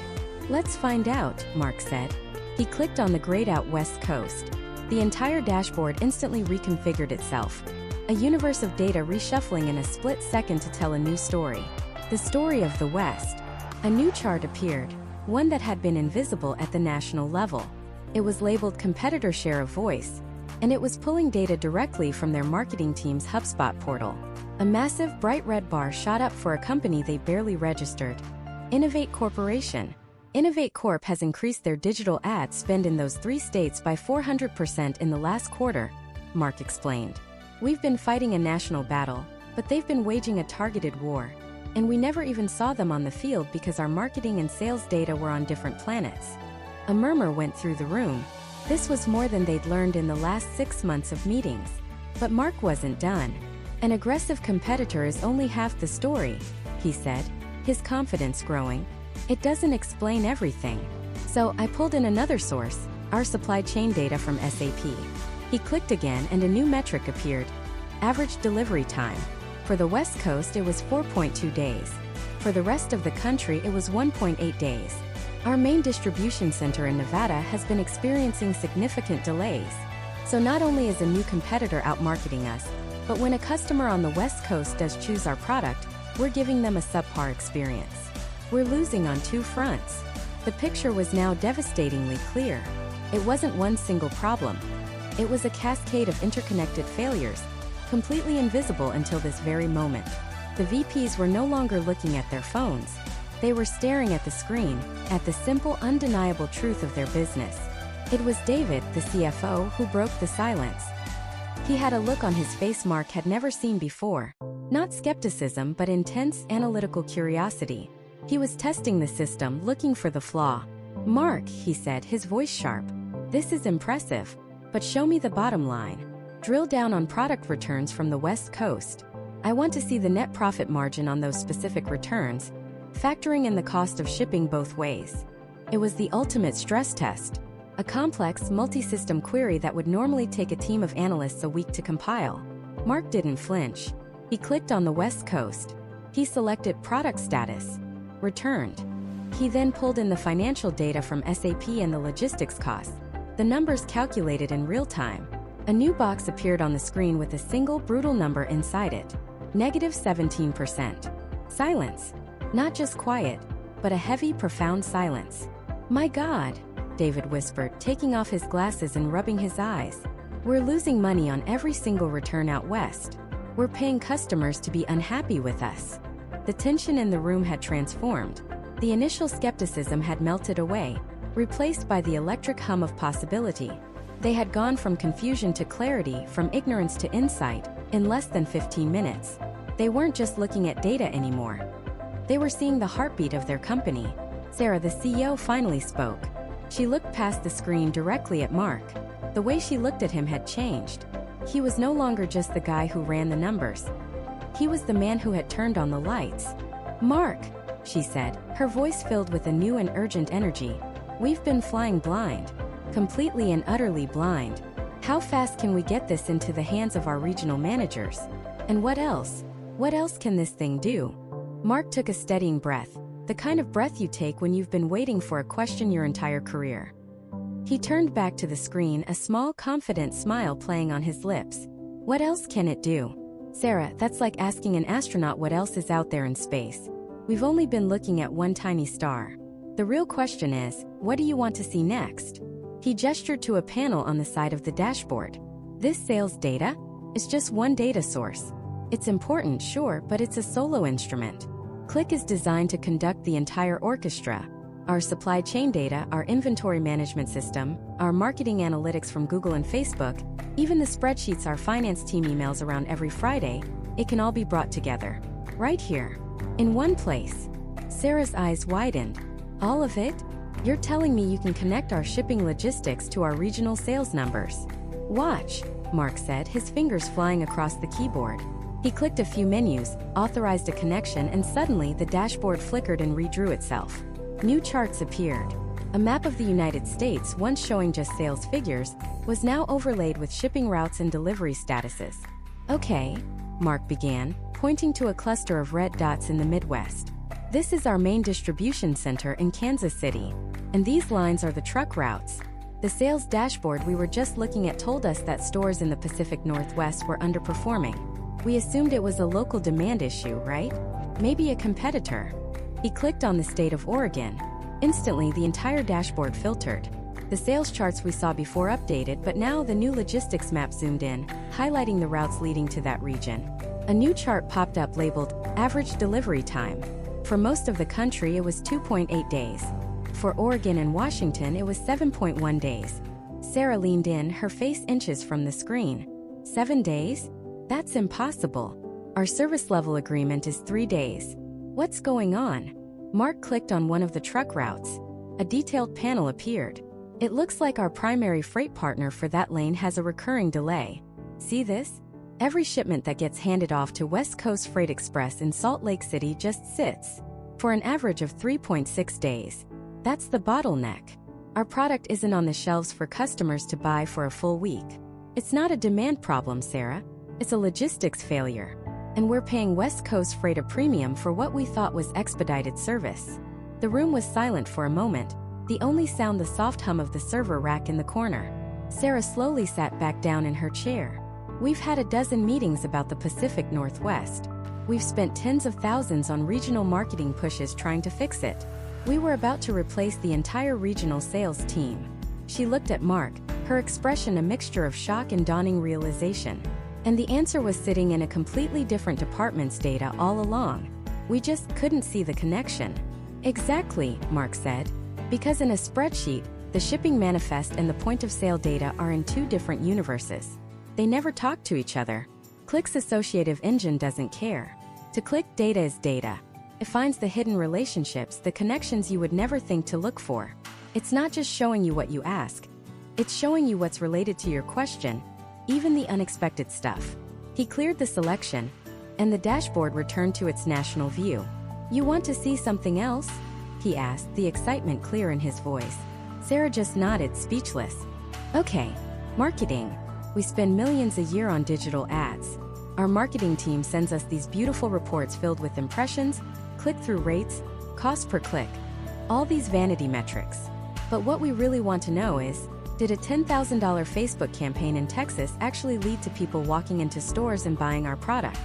Let's find out, Mark said. He clicked on the grayed out West Coast. The entire dashboard instantly reconfigured itself. A universe of data reshuffling in a split second to tell a new story. The story of the West. A new chart appeared, one that had been invisible at the national level. It was labeled Competitor Share of Voice, and it was pulling data directly from their marketing team's HubSpot portal. A massive bright red bar shot up for a company they barely registered. Innovate Corporation. Innovate Corp has increased their digital ad spend in those 3 states by 400% in the last quarter, Mark explained. We've been fighting a national battle, but they've been waging a targeted war. And we never even saw them on the field because our marketing and sales data were on different planets. A murmur went through the room. This was more than they'd learned in the last 6 months of meetings. But Mark wasn't done. An aggressive competitor is only half the story, he said, his confidence growing. It doesn't explain everything. So I pulled in another source, our supply chain data from SAP. He clicked again and a new metric appeared. Average delivery time. For the West Coast it was 4.2 days. For the rest of the country it was 1.8 days. Our main distribution center in Nevada has been experiencing significant delays. So not only is a new competitor out marketing us, but when a customer on the West Coast does choose our product, we're giving them a subpar experience. We're losing on 2 fronts. The picture was now devastatingly clear. It wasn't one single problem. It was a cascade of interconnected failures, completely invisible until this very moment. The VPs were no longer looking at their phones. They were staring at the screen, at the simple, undeniable truth of their business. It was David, the CFO, who broke the silence. He had a look on his face Mark had never seen before. Not skepticism, but intense, analytical curiosity. He was testing the system, looking for the flaw. "Mark," he said, his voice sharp, "this is impressive. But show me the bottom line. Drill down on product returns from the West Coast. I want to see the net profit margin on those specific returns, factoring in the cost of shipping both ways." It was the ultimate stress test. A complex, multi-system query that would normally take a team of analysts a week to compile. Mark didn't flinch. He clicked on the West Coast. He selected product status. Returned. He then pulled in the financial data from SAP and the logistics costs. The numbers calculated in real time. A new box appeared on the screen with a single brutal number inside it. -17%. Silence. Not just quiet, but a heavy, profound silence. "My God," David whispered, taking off his glasses and rubbing his eyes. "We're losing money on every single return out west. We're paying customers to be unhappy with us." The tension in the room had transformed. The initial skepticism had melted away, replaced by the electric hum of possibility. They had gone from confusion to clarity, from ignorance to insight, in less than 15 minutes. They weren't just looking at data anymore. They were seeing the heartbeat of their company. Sarah, the CEO, finally spoke. She looked past the screen directly at Mark. The way she looked at him had changed. He was no longer just the guy who ran the numbers. He was the man who had turned on the lights. "Mark," she said, her voice filled with a new and urgent energy, "we've been flying blind. Completely and utterly blind. How fast can we get this into the hands of our regional managers? And what else? What else can this thing do?" Mark took a steadying breath, the kind of breath you take when you've been waiting for a question your entire career. He turned back to the screen, a small, confident smile playing on his lips. "What else can it do? Sarah, that's like asking an astronaut what else is out there in space. We've only been looking at one tiny star. The real question is, what do you want to see next?" He gestured to a panel on the side of the dashboard. "This sales data is just one data source. It's important, sure, but it's a solo instrument. Qlik is designed to conduct the entire orchestra. Our supply chain data, our inventory management system, our marketing analytics from Google and Facebook, even the spreadsheets our finance team emails around every Friday, it can all be brought together. Right here. In one place." Sarah's eyes widened. "All of it? You're telling me you can connect our shipping logistics to our regional sales numbers?" "Watch," Mark said, his fingers flying across the keyboard. He clicked a few menus, authorized a connection, and suddenly the dashboard flickered and redrew itself. New charts appeared. A map of the United States, once showing just sales figures, was now overlaid with shipping routes and delivery statuses. "Okay," Mark began, pointing to a cluster of red dots in the Midwest. "This is our main distribution center in Kansas City. And these lines are the truck routes. The sales dashboard we were just looking at told us that stores in the Pacific Northwest were underperforming. We assumed it was a local demand issue, right? Maybe a competitor." He clicked on the state of Oregon. Instantly, the entire dashboard filtered. The sales charts we saw before updated, but now the new logistics map zoomed in, highlighting the routes leading to that region. A new chart popped up labeled, "Average Delivery Time." For most of the country, it was 2.8 days. For Oregon and Washington, it was 7.1 days. Sarah leaned in, her face inches from the screen. 7 days? That's impossible. Our service level agreement is 3 days. What's going on? Mark clicked on one of the truck routes. A detailed panel appeared. It looks like our primary freight partner for that lane has a recurring delay. See this? Every shipment that gets handed off to West Coast Freight Express in Salt Lake City just sits for an average of 3.6 days. That's the bottleneck. Our product isn't on the shelves for customers to buy for a full week. It's not a demand problem, Sarah. It's a logistics failure. And we're paying West Coast Freight a premium for what we thought was expedited service. The room was silent for a moment, the only sound the soft hum of the server rack in the corner. Sarah slowly sat back down in her chair. We've had a dozen meetings about the Pacific Northwest. We've spent tens of thousands on regional marketing pushes trying to fix it. We were about to replace the entire regional sales team. She looked at Mark, her expression a mixture of shock and dawning realization. And the answer was sitting in a completely different department's data all along. We just couldn't see the connection. Exactly, Mark said. Because in a spreadsheet, the shipping manifest and the point-of-sale data are in two different universes. They never talk to each other. Qlik's associative engine doesn't care. To Qlik, data is data. It finds the hidden relationships, the connections you would never think to look for. It's not just showing you what you ask. It's showing you what's related to your question, even the unexpected stuff. He cleared the selection, and the dashboard returned to its national view. You want to see something else? He asked, the excitement clear in his voice. Sarah just nodded, speechless. Okay, marketing. We spend millions a year on digital ads. Our marketing team sends us these beautiful reports filled with impressions, click-through rates, cost per click, all these vanity metrics. But what we really want to know is, did a $10,000 Facebook campaign in Texas actually lead to people walking into stores and buying our product?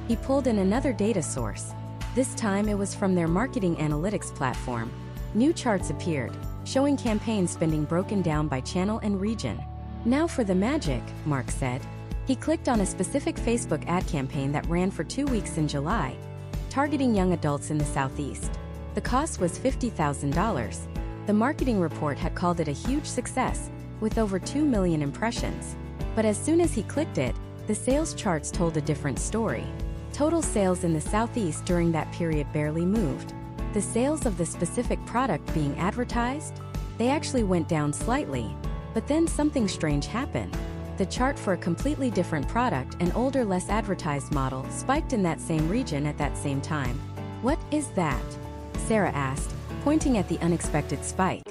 He pulled in another data source. This time it was from their marketing analytics platform. New charts appeared, showing campaign spending broken down by channel and region. Now for the magic, Mark said. He clicked on a specific Facebook ad campaign that ran for 2 weeks in July, targeting young adults in the Southeast. The cost was $50,000. The marketing report had called it a huge success, with over 2 million impressions. But as soon as he clicked it, the sales charts told a different story. Total sales in the Southeast during that period barely moved. The sales of the specific product being advertised? They actually went down slightly. But then something strange happened. The chart for a completely different product, an older, less advertised model, spiked in that same region at that same time. What is that? Sarah asked, pointing at the unexpected spike.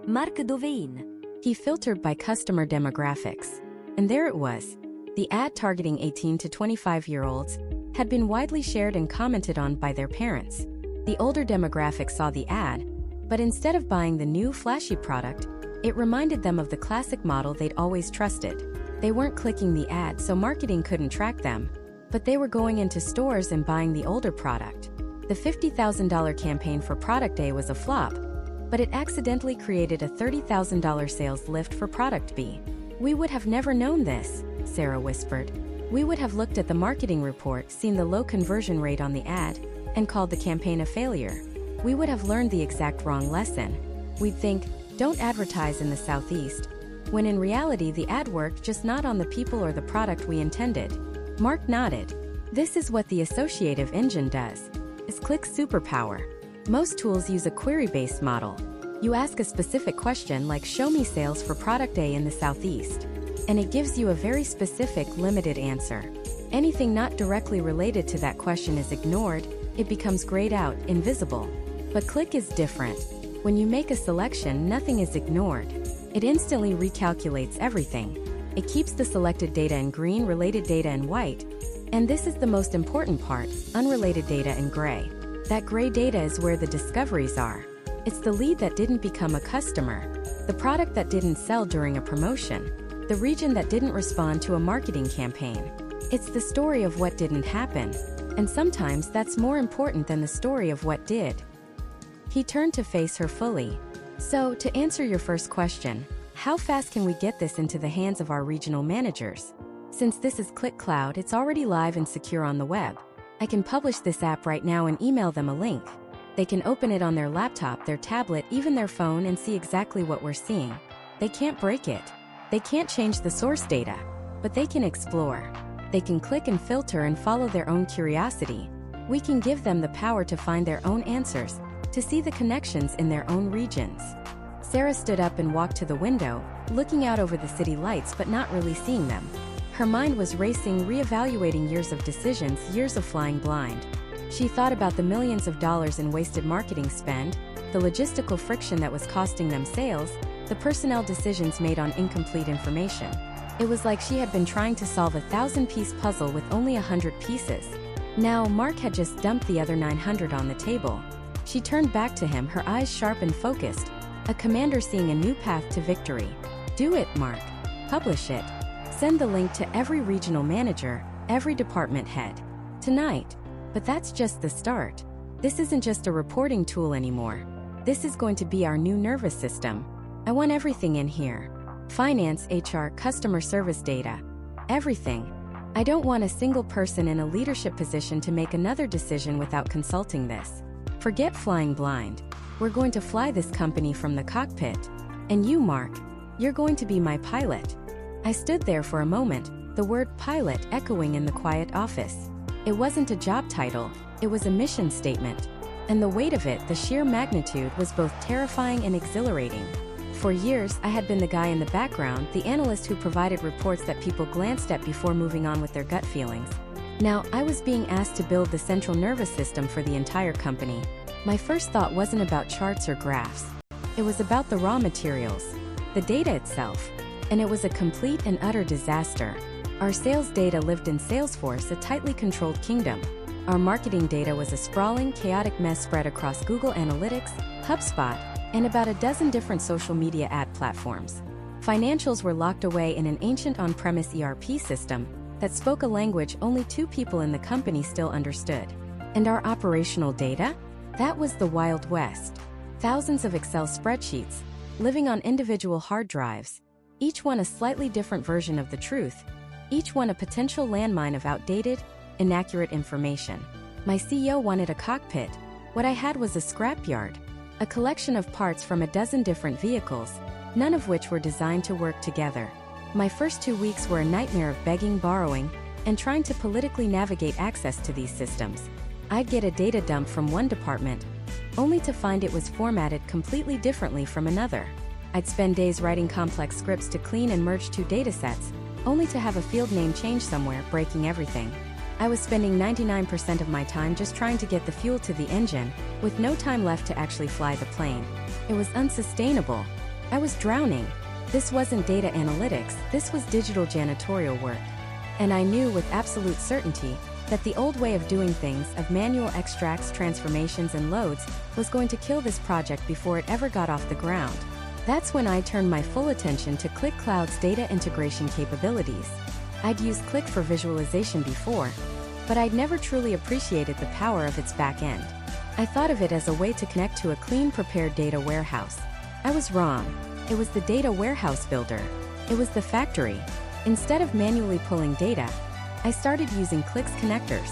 Mark Dovein.
He filtered by customer demographics. And there it was. The ad targeting 18 to 25-year-olds had been widely shared and commented on by their parents. The older demographic saw the ad, but instead of buying the new, flashy product, it reminded them of the classic model they'd always trusted. They weren't clicking the ad, so marketing couldn't track them. But they were going into stores and buying the older product. The $50,000 campaign for Product A was a flop, but it accidentally created a $30,000 sales lift for Product B. We would have never known this, Sarah whispered. We would have looked at the marketing report, seen the low conversion rate on the ad, and called the campaign a failure. We would have learned the exact wrong lesson. We'd think, don't advertise in the Southeast, when in reality the ad worked, just not on the people or the product we intended. Mark nodded. This is what the associative engine does. It's Qlik's superpower. Most tools use a query-based model. You ask a specific question like show me sales for product A in the Southeast, and it gives you a very specific, limited answer. Anything not directly related to that question is ignored. It becomes grayed out, invisible. But Qlik is different. When you make a selection, nothing is ignored. It instantly recalculates everything. It keeps the selected data in green, related data in white, and this is the most important part, unrelated data in gray. That gray data is where the discoveries are. It's the lead that didn't become a customer, the product that didn't sell during a promotion, the region that didn't respond to a marketing campaign. It's the story of what didn't happen, and sometimes that's more important than the story of what did. He turned to face her fully. So, to answer your first question, how fast can we get this into the hands of our regional managers? Since this is Qlik Cloud, it's already live and secure on the web. I can publish this app right now and email them a link. They can open it on their laptop, their tablet, even their phone and see exactly what we're seeing. They can't break it. They can't change the source data, but they can explore. They can click and filter and follow their own curiosity. We can give them the power to find their own answers, to see the connections in their own regions. Sarah stood up and walked to the window, looking out over the city lights but not really seeing them. Her mind was racing, reevaluating years of decisions, years of flying blind. She thought about the millions of dollars in wasted marketing spend, the logistical friction that was costing them sales, the personnel decisions made on incomplete information. It was like she had been trying to solve a 1,000-piece puzzle with only 100 pieces. Now, Mark had just dumped the other 900 on the table. She turned back to him, her eyes sharp and focused, a commander seeing a new path to victory. Do it, Mark. Publish it. Send the link to every regional manager, every department head. Tonight. But that's just the start. This isn't just a reporting tool anymore. This is going to be our new nervous system. I want everything in here. Finance, HR, customer service data. Everything. I don't want a single person in a leadership position to make another decision without consulting this. Forget flying blind. We're going to fly this company from the cockpit. And you, Mark, you're going to be my pilot. I stood there for a moment, the word pilot echoing in the quiet office. It wasn't a job title, it was a mission statement. And the weight of it, the sheer magnitude, was both terrifying and exhilarating. For years, I had been the guy in the background, the analyst who provided reports that people glanced at before moving on with their gut feelings. Now, I was being asked to build the central nervous system for the entire company. My first thought wasn't about charts or graphs. It was about the raw materials, the data itself. And it was a complete and utter disaster. Our sales data lived in Salesforce, a tightly controlled kingdom. Our marketing data was a sprawling, chaotic mess spread across Google Analytics, HubSpot, and about a dozen different social media ad platforms. Financials were locked away in an ancient on-premise ERP system that spoke a language only 2 people in the company still understood. And our operational data? That was the Wild West. Thousands of Excel spreadsheets, living on individual hard drives, each one a slightly different version of the truth, each one a potential landmine of outdated, inaccurate information. My CEO wanted a cockpit. What I had was a scrapyard, a collection of parts from a dozen different vehicles, none of which were designed to work together. My first 2 weeks were a nightmare of begging, borrowing, and trying to politically navigate access to these systems. I'd get a data dump from one department, only to find it was formatted completely differently from another. I'd spend days writing complex scripts to clean and merge 2 datasets, only to have a field name change somewhere, breaking everything. I was spending 99% of my time just trying to get the fuel to the engine, with no time left to actually fly the plane. It was unsustainable. I was drowning. This wasn't data analytics, this was digital janitorial work. And I knew with absolute certainty that the old way of doing things, of manual extracts, transformations, and loads, was going to kill this project before it ever got off the ground. That's when I turned my full attention to Qlik Cloud's data integration capabilities. I'd used Qlik for visualization before, but I'd never truly appreciated the power of its back end. I thought of it as a way to connect to a clean, prepared data warehouse. I was wrong. It was the data warehouse builder. It was the factory. Instead of manually pulling data, I started using Qlik's connectors.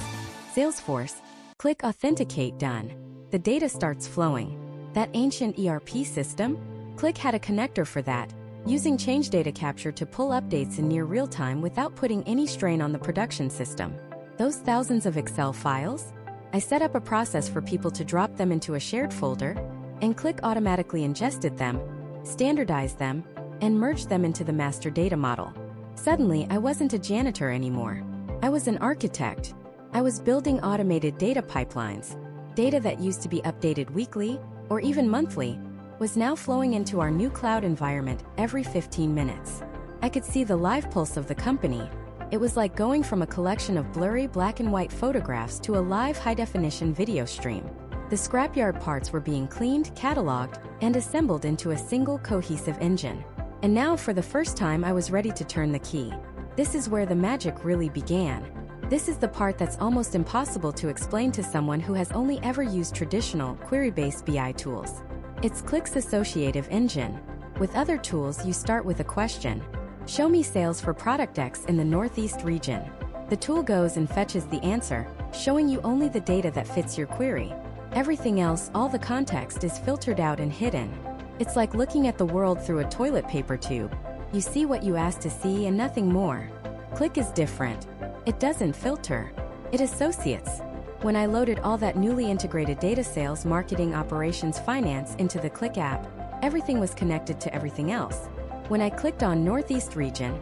Salesforce, Qlik Authenticate done. The data starts flowing. That ancient ERP system? Qlik had a connector for that, using change data capture to pull updates in near real time without putting any strain on the production system. Those thousands of Excel files? I set up a process for people to drop them into a shared folder, and Qlik automatically ingested them, standardized them, and merged them into the master data model. Suddenly, I wasn't a janitor anymore. I was an architect. I was building automated data pipelines. Data that used to be updated weekly, or even monthly, was now flowing into our new cloud environment every 15 minutes. I could see the live pulse of the company. It was like going from a collection of blurry black and white photographs to a live high-definition video stream. The scrapyard parts were being cleaned, cataloged, and assembled into a single cohesive engine. And now, for the first time, I was ready to turn the key. This is where the magic really began. This is the part that's almost impossible to explain to someone who has only ever used traditional, query-based BI tools. It's Qlik's associative engine. With other tools, you start with a question. Show me sales for product X in the Northeast region. The tool goes and fetches the answer, showing you only the data that fits your query. Everything else, all the context, is filtered out and hidden. It's like looking at the world through a toilet paper tube. You see what you asked to see and nothing more. Qlik is different. It doesn't filter. It associates. When I loaded all that newly integrated data, sales, marketing, operations, finance into the Qlik app, everything was connected to everything else. When I clicked on Northeast region,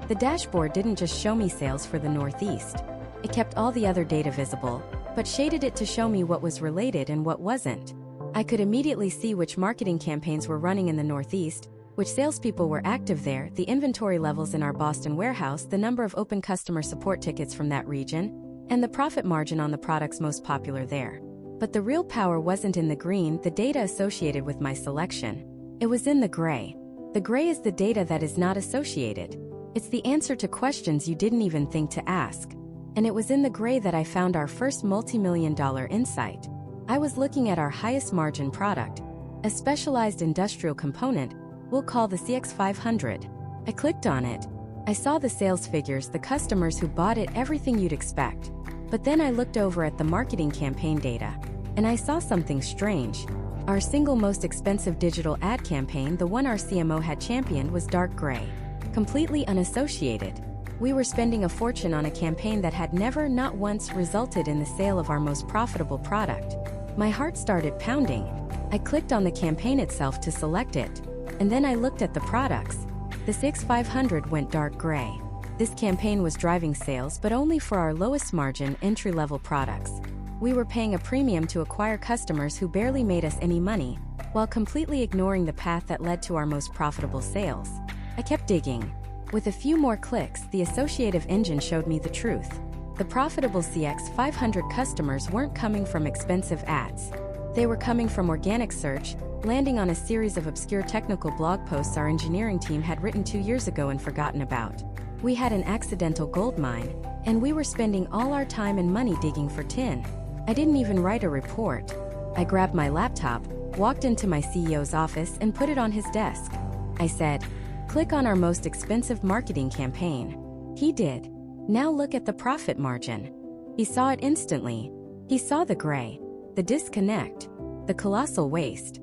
the dashboard didn't just show me sales for the Northeast. It kept all the other data visible, but shaded it to show me what was related and what wasn't. I could immediately see which marketing campaigns were running in the Northeast, which salespeople were active there, the inventory levels in our Boston warehouse, the number of open customer support tickets from that region, and the profit margin on the products most popular there. But the real power wasn't in the green, the data associated with my selection. It was in the gray. The gray is the data that is not associated. It's the answer to questions you didn't even think to ask. And it was in the gray that I found our first multi-million-dollar insight. I was looking at our highest margin product, a specialized industrial component we'll call the CX500. I clicked on it. I saw the sales figures, the customers who bought it, everything you'd expect. But then I looked over at the marketing campaign data, and I saw something strange. Our single most expensive digital ad campaign, the one our CMO had championed, was dark gray, completely unassociated. We were spending a fortune on a campaign that had never, not once, resulted in the sale of our most profitable product. My heart started pounding. I clicked on the campaign itself to select it, and then I looked at the products. The X500 went dark gray. This campaign was driving sales, but only for our lowest margin, entry-level products. We were paying a premium to acquire customers who barely made us any money, while completely ignoring the path that led to our most profitable sales. I kept digging. With a few more clicks, the associative engine showed me the truth. The profitable CX500 customers weren't coming from expensive ads. They were coming from organic search, landing on a series of obscure technical blog posts our engineering team had written 2 years ago and forgotten about. We had an accidental gold mine, and we were spending all our time and money digging for tin. I didn't even write a report. I grabbed my laptop, walked into my CEO's office, and put it on his desk. I said, "Click on our most expensive marketing campaign." He did. "Now look at the profit margin." He saw it instantly. He saw the gray, the disconnect, the colossal waste.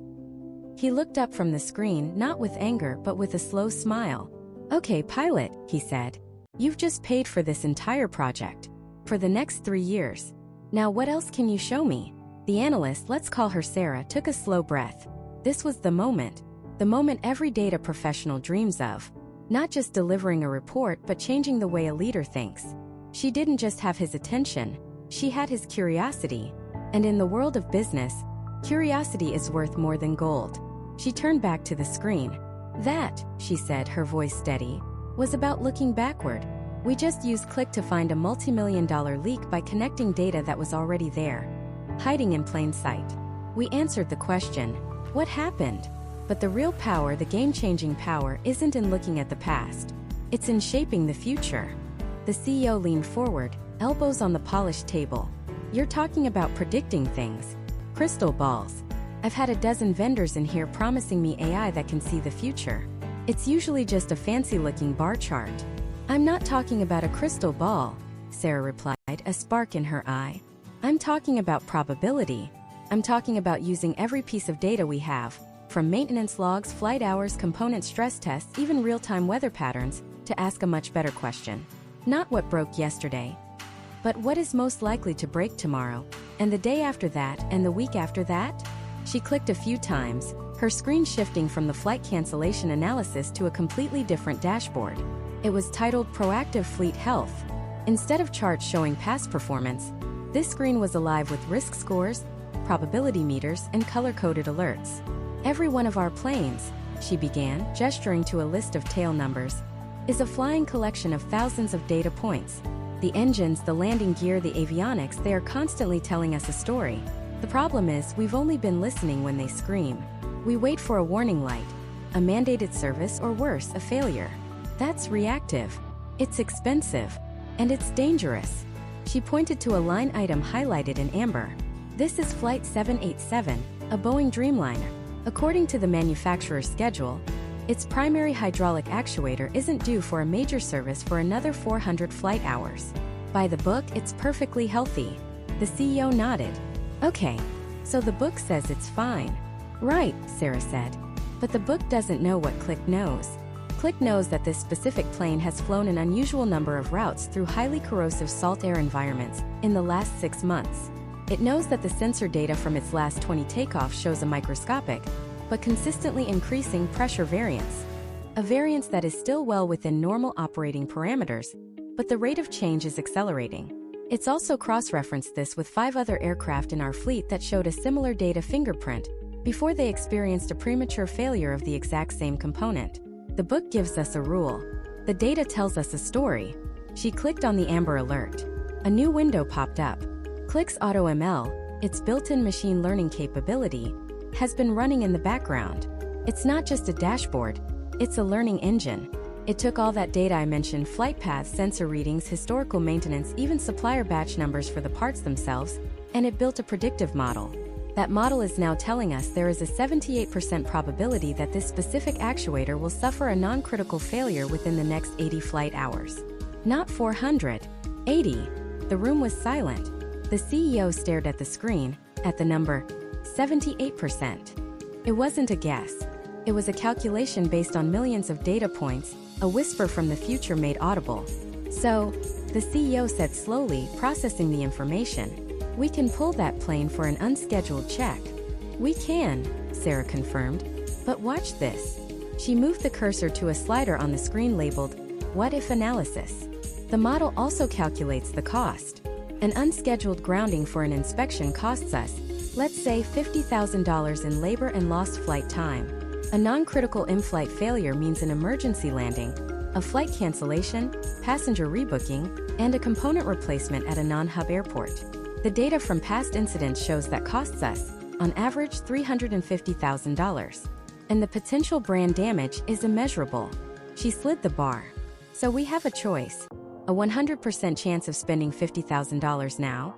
He looked up from the screen, not with anger but with a slow smile. "Okay, pilot," he said. "You've just paid for this entire project. For the next 3 years. Now what else can you show me?" The analyst, let's call her Sarah, took a slow breath. This was the moment every data professional dreams of. Not just delivering a report, but changing the way a leader thinks. She didn't just have his attention, she had his curiosity. And in the world of business, curiosity is worth more than gold. She turned back to the screen. "That," she said, her voice steady, "was about looking backward. We just used Qlik to find a multi-million-dollar leak by connecting data that was already there, hiding in plain sight. We answered the question, what happened? But the real power, the game-changing power, isn't in looking at the past. It's in shaping the future." The CEO leaned forward, elbows on the polished table. "You're talking about predicting things. Crystal balls. I've had a dozen vendors in here promising me AI that can see the future. It's usually just a fancy-looking bar chart." "I'm not talking about a crystal ball," Sarah replied, a spark in her eye. "I'm talking about probability. I'm talking about using every piece of data we have, from maintenance logs, flight hours, component stress tests, even real-time weather patterns, to ask a much better question. Not what broke yesterday, but what is most likely to break tomorrow, and the day after that, and the week after that?" She clicked a few times, her screen shifting from the flight cancellation analysis to a completely different dashboard. It was titled Proactive Fleet Health. Instead of charts showing past performance, this screen was alive with risk scores, probability meters, and color-coded alerts. "Every one of our planes," she began, gesturing to a list of tail numbers, "is a flying collection of thousands of data points. The engines, the landing gear, the avionics, they are constantly telling us a story. The problem is, we've only been listening when they scream. We wait for a warning light, a mandated service, or worse, a failure. That's reactive. It's expensive. And it's dangerous." She pointed to a line item highlighted in amber. "This is Flight 787, a Boeing Dreamliner. According to the manufacturer's schedule, its primary hydraulic actuator isn't due for a major service for another 400 flight hours. By the book, it's perfectly healthy." The CEO nodded. "Okay, so the book says it's fine." "Right," Sarah said. "But the book doesn't know what Qlik knows. Qlik knows that this specific plane has flown an unusual number of routes through highly corrosive salt air environments in the last 6 months. It knows that the sensor data from its last 20 takeoffs shows a microscopic, but consistently increasing pressure variance. A variance that is still well within normal operating parameters, but the rate of change is accelerating. It's also cross-referenced this with 5 other aircraft in our fleet that showed a similar data fingerprint before they experienced a premature failure of the exact same component. The book gives us a rule. The data tells us a story." She clicked on the amber alert. A new window popped up. Qlik's AutoML, its built-in machine learning capability, has been running in the background. It's not just a dashboard, it's a learning engine. It took all that data I mentioned, flight paths, sensor readings, historical maintenance, even supplier batch numbers for the parts themselves, and it built a predictive model. That model is now telling us there is a 78% probability that this specific actuator will suffer a non-critical failure within the next 80 flight hours. Not 400. 80. The room was silent. The CEO stared at the screen, at the number 78%. It wasn't a guess. It was a calculation based on millions of data points, a whisper from the future made audible. So, the CEO said slowly, processing the information, "We can pull that plane for an unscheduled check." "We can," Sarah confirmed. "But watch this." She moved the cursor to a slider on the screen labeled, "What if analysis." The model also calculates the cost. An unscheduled grounding for an inspection costs us, let's say, $50,000 in labor and lost flight time. A non-critical in-flight failure means an emergency landing, a flight cancellation, passenger rebooking, and a component replacement at a non-hub airport. The data from past incidents shows that costs us, on average, $350,000. And the potential brand damage is immeasurable. She slid the bar. So we have a choice. A 100% chance of spending $50,000 now,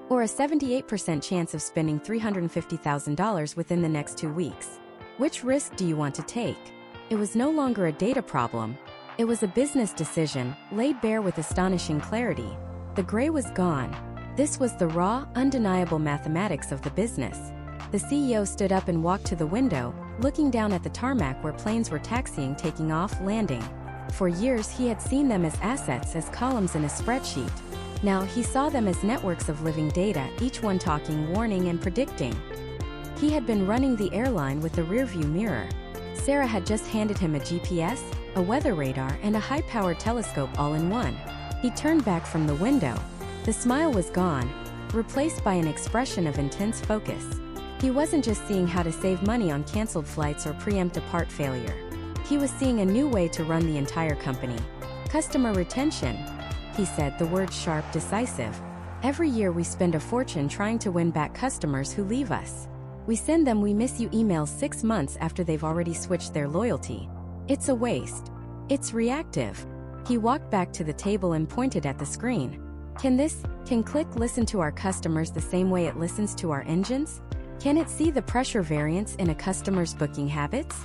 or a 78% chance of spending $350,000 within the next 2 weeks. Which risk do you want to take? It was no longer a data problem. It was a business decision, laid bare with astonishing clarity. The gray was gone. This was the raw, undeniable mathematics of the business. The CEO stood up and walked to the window, looking down at the tarmac where planes were taxiing, taking off, landing. For years he had seen them as assets, as columns in a spreadsheet. Now he saw them as networks of living data, each one talking, warning, and predicting. He had been running the airline with a rearview mirror. Sarah had just handed him a GPS, a weather radar, and a high-powered telescope all in one. He turned back from the window. The smile was gone, replaced by an expression of intense focus. He wasn't just seeing how to save money on canceled flights or preempt a part failure. He was seeing a new way to run the entire company. Customer retention. He said, the word sharp, decisive. Every year we spend a fortune trying to win back customers who leave us. We send them "we miss you" emails 6 months after they've already switched their loyalty. It's a waste. It's reactive. He walked back to the table and pointed at the screen. Can Qlik listen to our customers the same way it listens to our engines? Can it see the pressure variance in a customer's booking habits?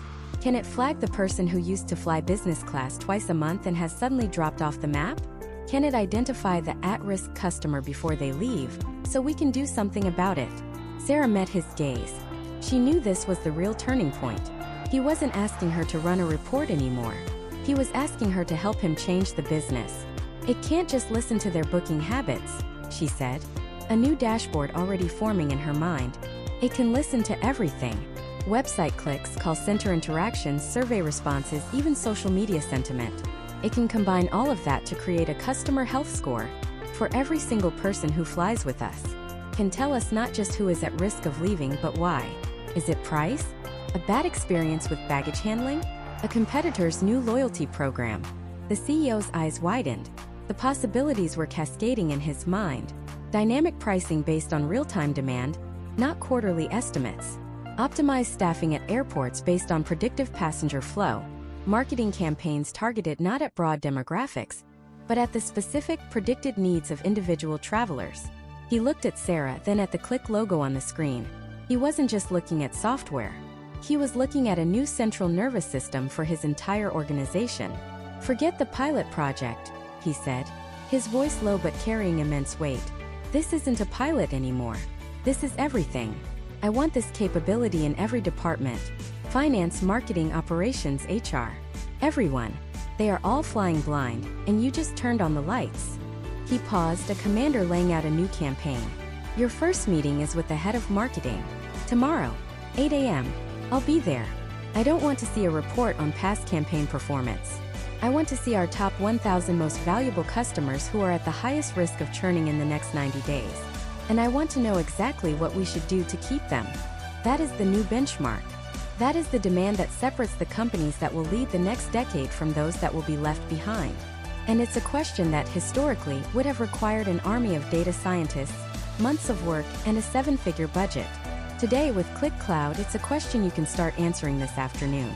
Can it flag the person who used to fly business class twice a month and has suddenly dropped off the map? Can it identify the at-risk customer before they leave, so we can do something about it? Sarah met his gaze. She knew this was the real turning point. He wasn't asking her to run a report anymore. He was asking her to help him change the business. It can't just listen to their booking habits, she said. A new dashboard already forming in her mind. It can listen to everything. Website clicks, call center interactions, survey responses, even social media sentiment. It can combine all of that to create a customer health score for every single person who flies with us. Can tell us not just who is at risk of leaving, but why. Is it price? A bad experience with baggage handling? A competitor's new loyalty program? The CEO's eyes widened. The possibilities were cascading in his mind. Dynamic pricing based on real-time demand, not quarterly estimates. Optimized staffing at airports based on predictive passenger flow. Marketing campaigns targeted not at broad demographics, but at the specific, predicted needs of individual travelers. He looked at Sarah, then at the Qlik logo on the screen. He wasn't just looking at software. He was looking at a new central nervous system for his entire organization. Forget the pilot project, he said, his voice low but carrying immense weight. This isn't a pilot anymore. This is everything. I want this capability in every department. Finance, marketing, operations, HR. Everyone. They are all flying blind, and you just turned on the lights. He paused, a commander laying out a new campaign. Your first meeting is with the head of marketing. Tomorrow, 8 a.m. I'll be there. I don't want to see a report on past campaign performance. I want to see our top 1,000 most valuable customers who are at the highest risk of churning in the next 90 days. And I want to know exactly what we should do to keep them. That is the new benchmark. That is the demand that separates the companies that will lead the next decade from those that will be left behind. And it's a question that, historically, would have required an army of data scientists, months of work, and a 7-figure budget. Today with Qlik Cloud, it's a question you can start answering this afternoon.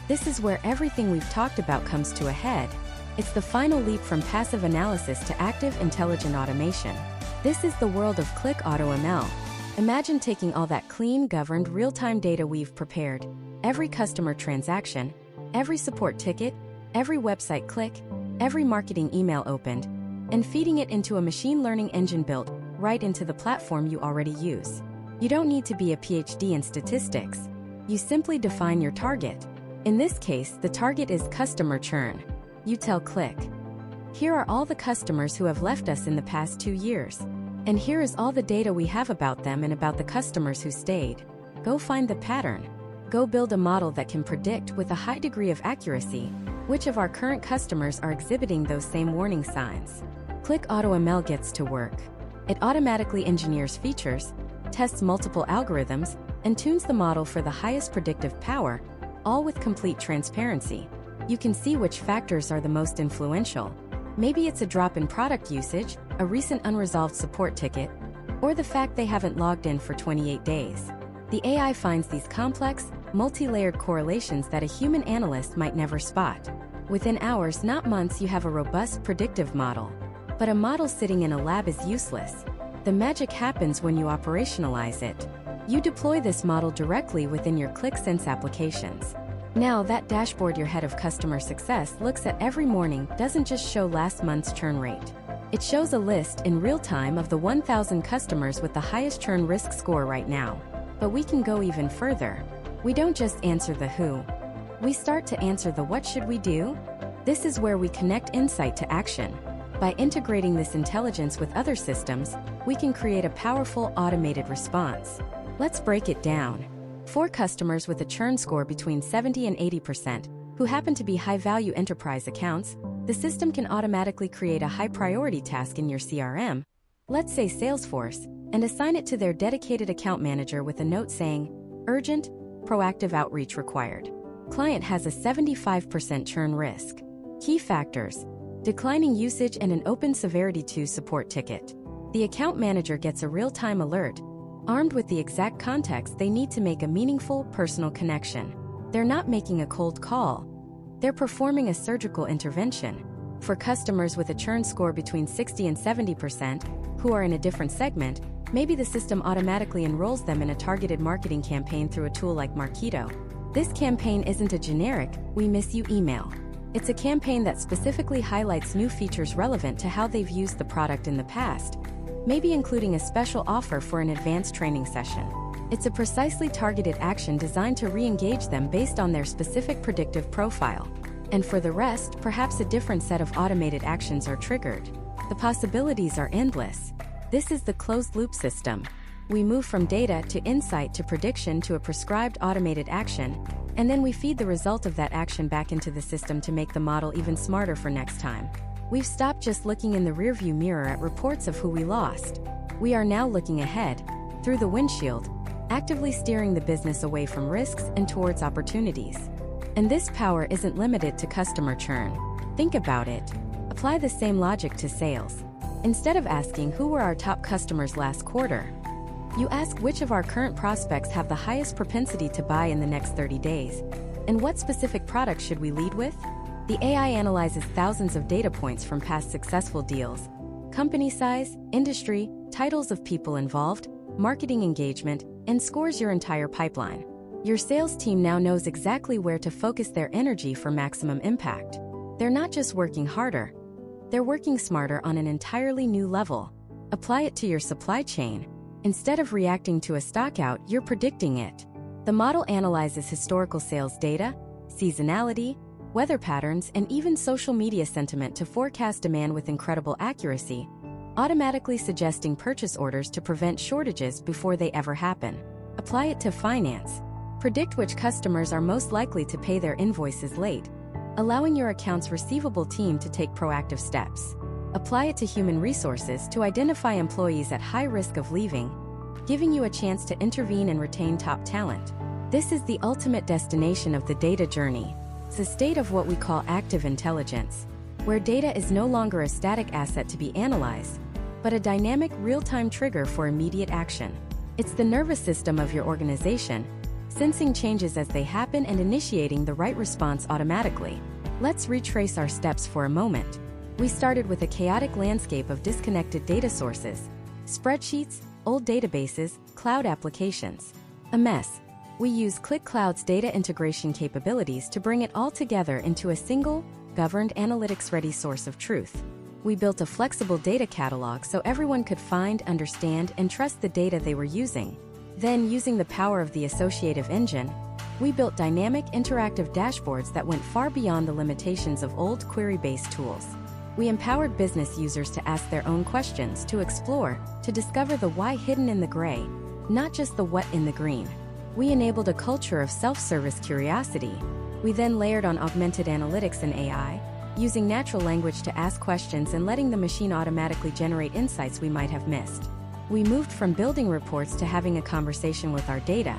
This is where everything we've talked about comes to a head. It's the final leap from passive analysis to active, intelligent automation. This is the world of Qlik AutoML. Imagine taking all that clean, governed, real-time data we've prepared, every customer transaction, every support ticket, every website click, every marketing email opened, and feeding it into a machine learning engine built right into the platform you already use. You don't need to be a PhD in statistics. You simply define your target. In this case, the target is customer churn. You tell Qlik, here are all the customers who have left us in the past 2 years. And here is all the data we have about them and about the customers who stayed. Go find the pattern. Go build a model that can predict with a high degree of accuracy which of our current customers are exhibiting those same warning signs. Qlik AutoML gets to work. It automatically engineers features, tests multiple algorithms, and tunes the model for the highest predictive power, all with complete transparency. You can see which factors are the most influential. Maybe it's a drop in product usage, a recent unresolved support ticket, or the fact they haven't logged in for 28 days. The AI finds these complex, multi-layered correlations that a human analyst might never spot. Within hours, not months, you have a robust predictive model. But a model sitting in a lab is useless. The magic happens when you operationalize it. You deploy this model directly within your Qlik Sense applications. Now, that dashboard your head of customer success looks at every morning doesn't just show last month's churn rate. It shows a list in real time of the 1,000 customers with the highest churn risk score right now. But we can go even further. We don't just answer the who. We start to answer the what should we do? This is where we connect insight to action. By integrating this intelligence with other systems, we can create a powerful automated response. Let's break it down. For customers with a churn score between 70 and 80%, who happen to be high-value enterprise accounts, the system can automatically create a high-priority task in your CRM, let's say Salesforce, and assign it to their dedicated account manager with a note saying, urgent, proactive outreach required. Client has a 75% churn risk. Key factors: declining usage and an open severity 2 support ticket. The account manager gets a real-time alert, armed with the exact context they need to make a meaningful, personal connection. They're not making a cold call. They're performing a surgical intervention. For customers with a churn score between 60 and 70%, who are in a different segment, maybe the system automatically enrolls them in a targeted marketing campaign through a tool like Marketo. This campaign isn't a generic, we miss you email. It's a campaign that specifically highlights new features relevant to how they've used the product in the past, maybe including a special offer for an advanced training session. It's a precisely targeted action designed to re-engage them based on their specific predictive profile. And for the rest, perhaps a different set of automated actions are triggered. The possibilities are endless. This is the closed-loop system. We move from data to insight to prediction to a prescribed automated action, and then we feed the result of that action back into the system to make the model even smarter for next time. We've stopped just looking in the rearview mirror at reports of who we lost. We are now looking ahead, through the windshield, actively steering the business away from risks and towards opportunities. And this power isn't limited to customer churn. Think about it. Apply the same logic to sales. Instead of asking who were our top customers last quarter, you ask which of our current prospects have the highest propensity to buy in the next 30 days, and what specific products should we lead with? The AI analyzes thousands of data points from past successful deals, company size, industry, titles of people involved, marketing engagement, and scores your entire pipeline. Your sales team now knows exactly where to focus their energy for maximum impact. They're not just working harder, they're working smarter on an entirely new level. Apply it to your supply chain. Instead of reacting to a stockout, you're predicting it. The model analyzes historical sales data, seasonality, weather patterns, and even social media sentiment to forecast demand with incredible accuracy, automatically suggesting purchase orders to prevent shortages before they ever happen. Apply it to finance. Predict which customers are most likely to pay their invoices late, allowing your accounts receivable team to take proactive steps. Apply it to human resources to identify employees at high risk of leaving, giving you a chance to intervene and retain top talent. This is the ultimate destination of the data journey. It's a state of what we call active intelligence, where data is no longer a static asset to be analyzed, but a dynamic, real-time trigger for immediate action. It's the nervous system of your organization, sensing changes as they happen and initiating the right response automatically. Let's retrace our steps for a moment. We started with a chaotic landscape of disconnected data sources, spreadsheets, old databases, cloud applications. A mess. We use Qlik Cloud's data integration capabilities to bring it all together into a single, governed analytics-ready source of truth. We built a flexible data catalog so everyone could find, understand, and trust the data they were using. Then, using the power of the associative engine, we built dynamic, interactive dashboards that went far beyond the limitations of old query-based tools. We empowered business users to ask their own questions, to explore, to discover the why hidden in the gray, not just the what in the green. We enabled a culture of self-service curiosity. We then layered on augmented analytics and AI, using natural language to ask questions and letting the machine automatically generate insights we might have missed. We moved from building reports to having a conversation with our data.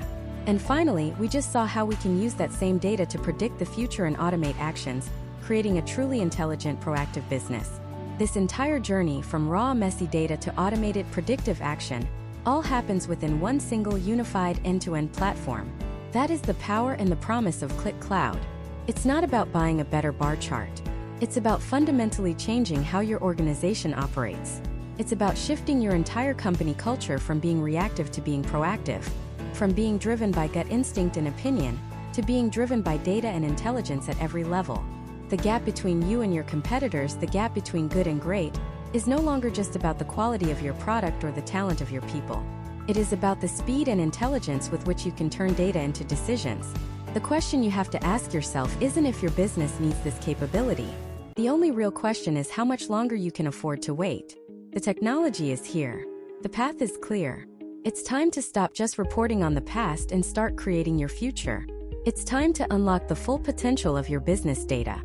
And finally, we just saw how we can use that same data to predict the future and automate actions, creating a truly intelligent, proactive business. This entire journey, from raw, messy data to automated, predictive action, all happens within one single unified end-to-end platform. That is the power and the promise of Qlik Cloud. It's not about buying a better bar chart. It's about fundamentally changing how your organization operates. It's about shifting your entire company culture from being reactive to being proactive, from being driven by gut instinct and opinion, to being driven by data and intelligence at every level. The gap between you and your competitors, the gap between good and great, is no longer just about the quality of your product or the talent of your people. It is about the speed and intelligence with which you can turn data into decisions. The question you have to ask yourself isn't if your business needs this capability. The only real question is how much longer you can afford to wait. The technology is here. The path is clear. It's time to stop just reporting on the past and start creating your future. It's time to unlock the full potential of your business data.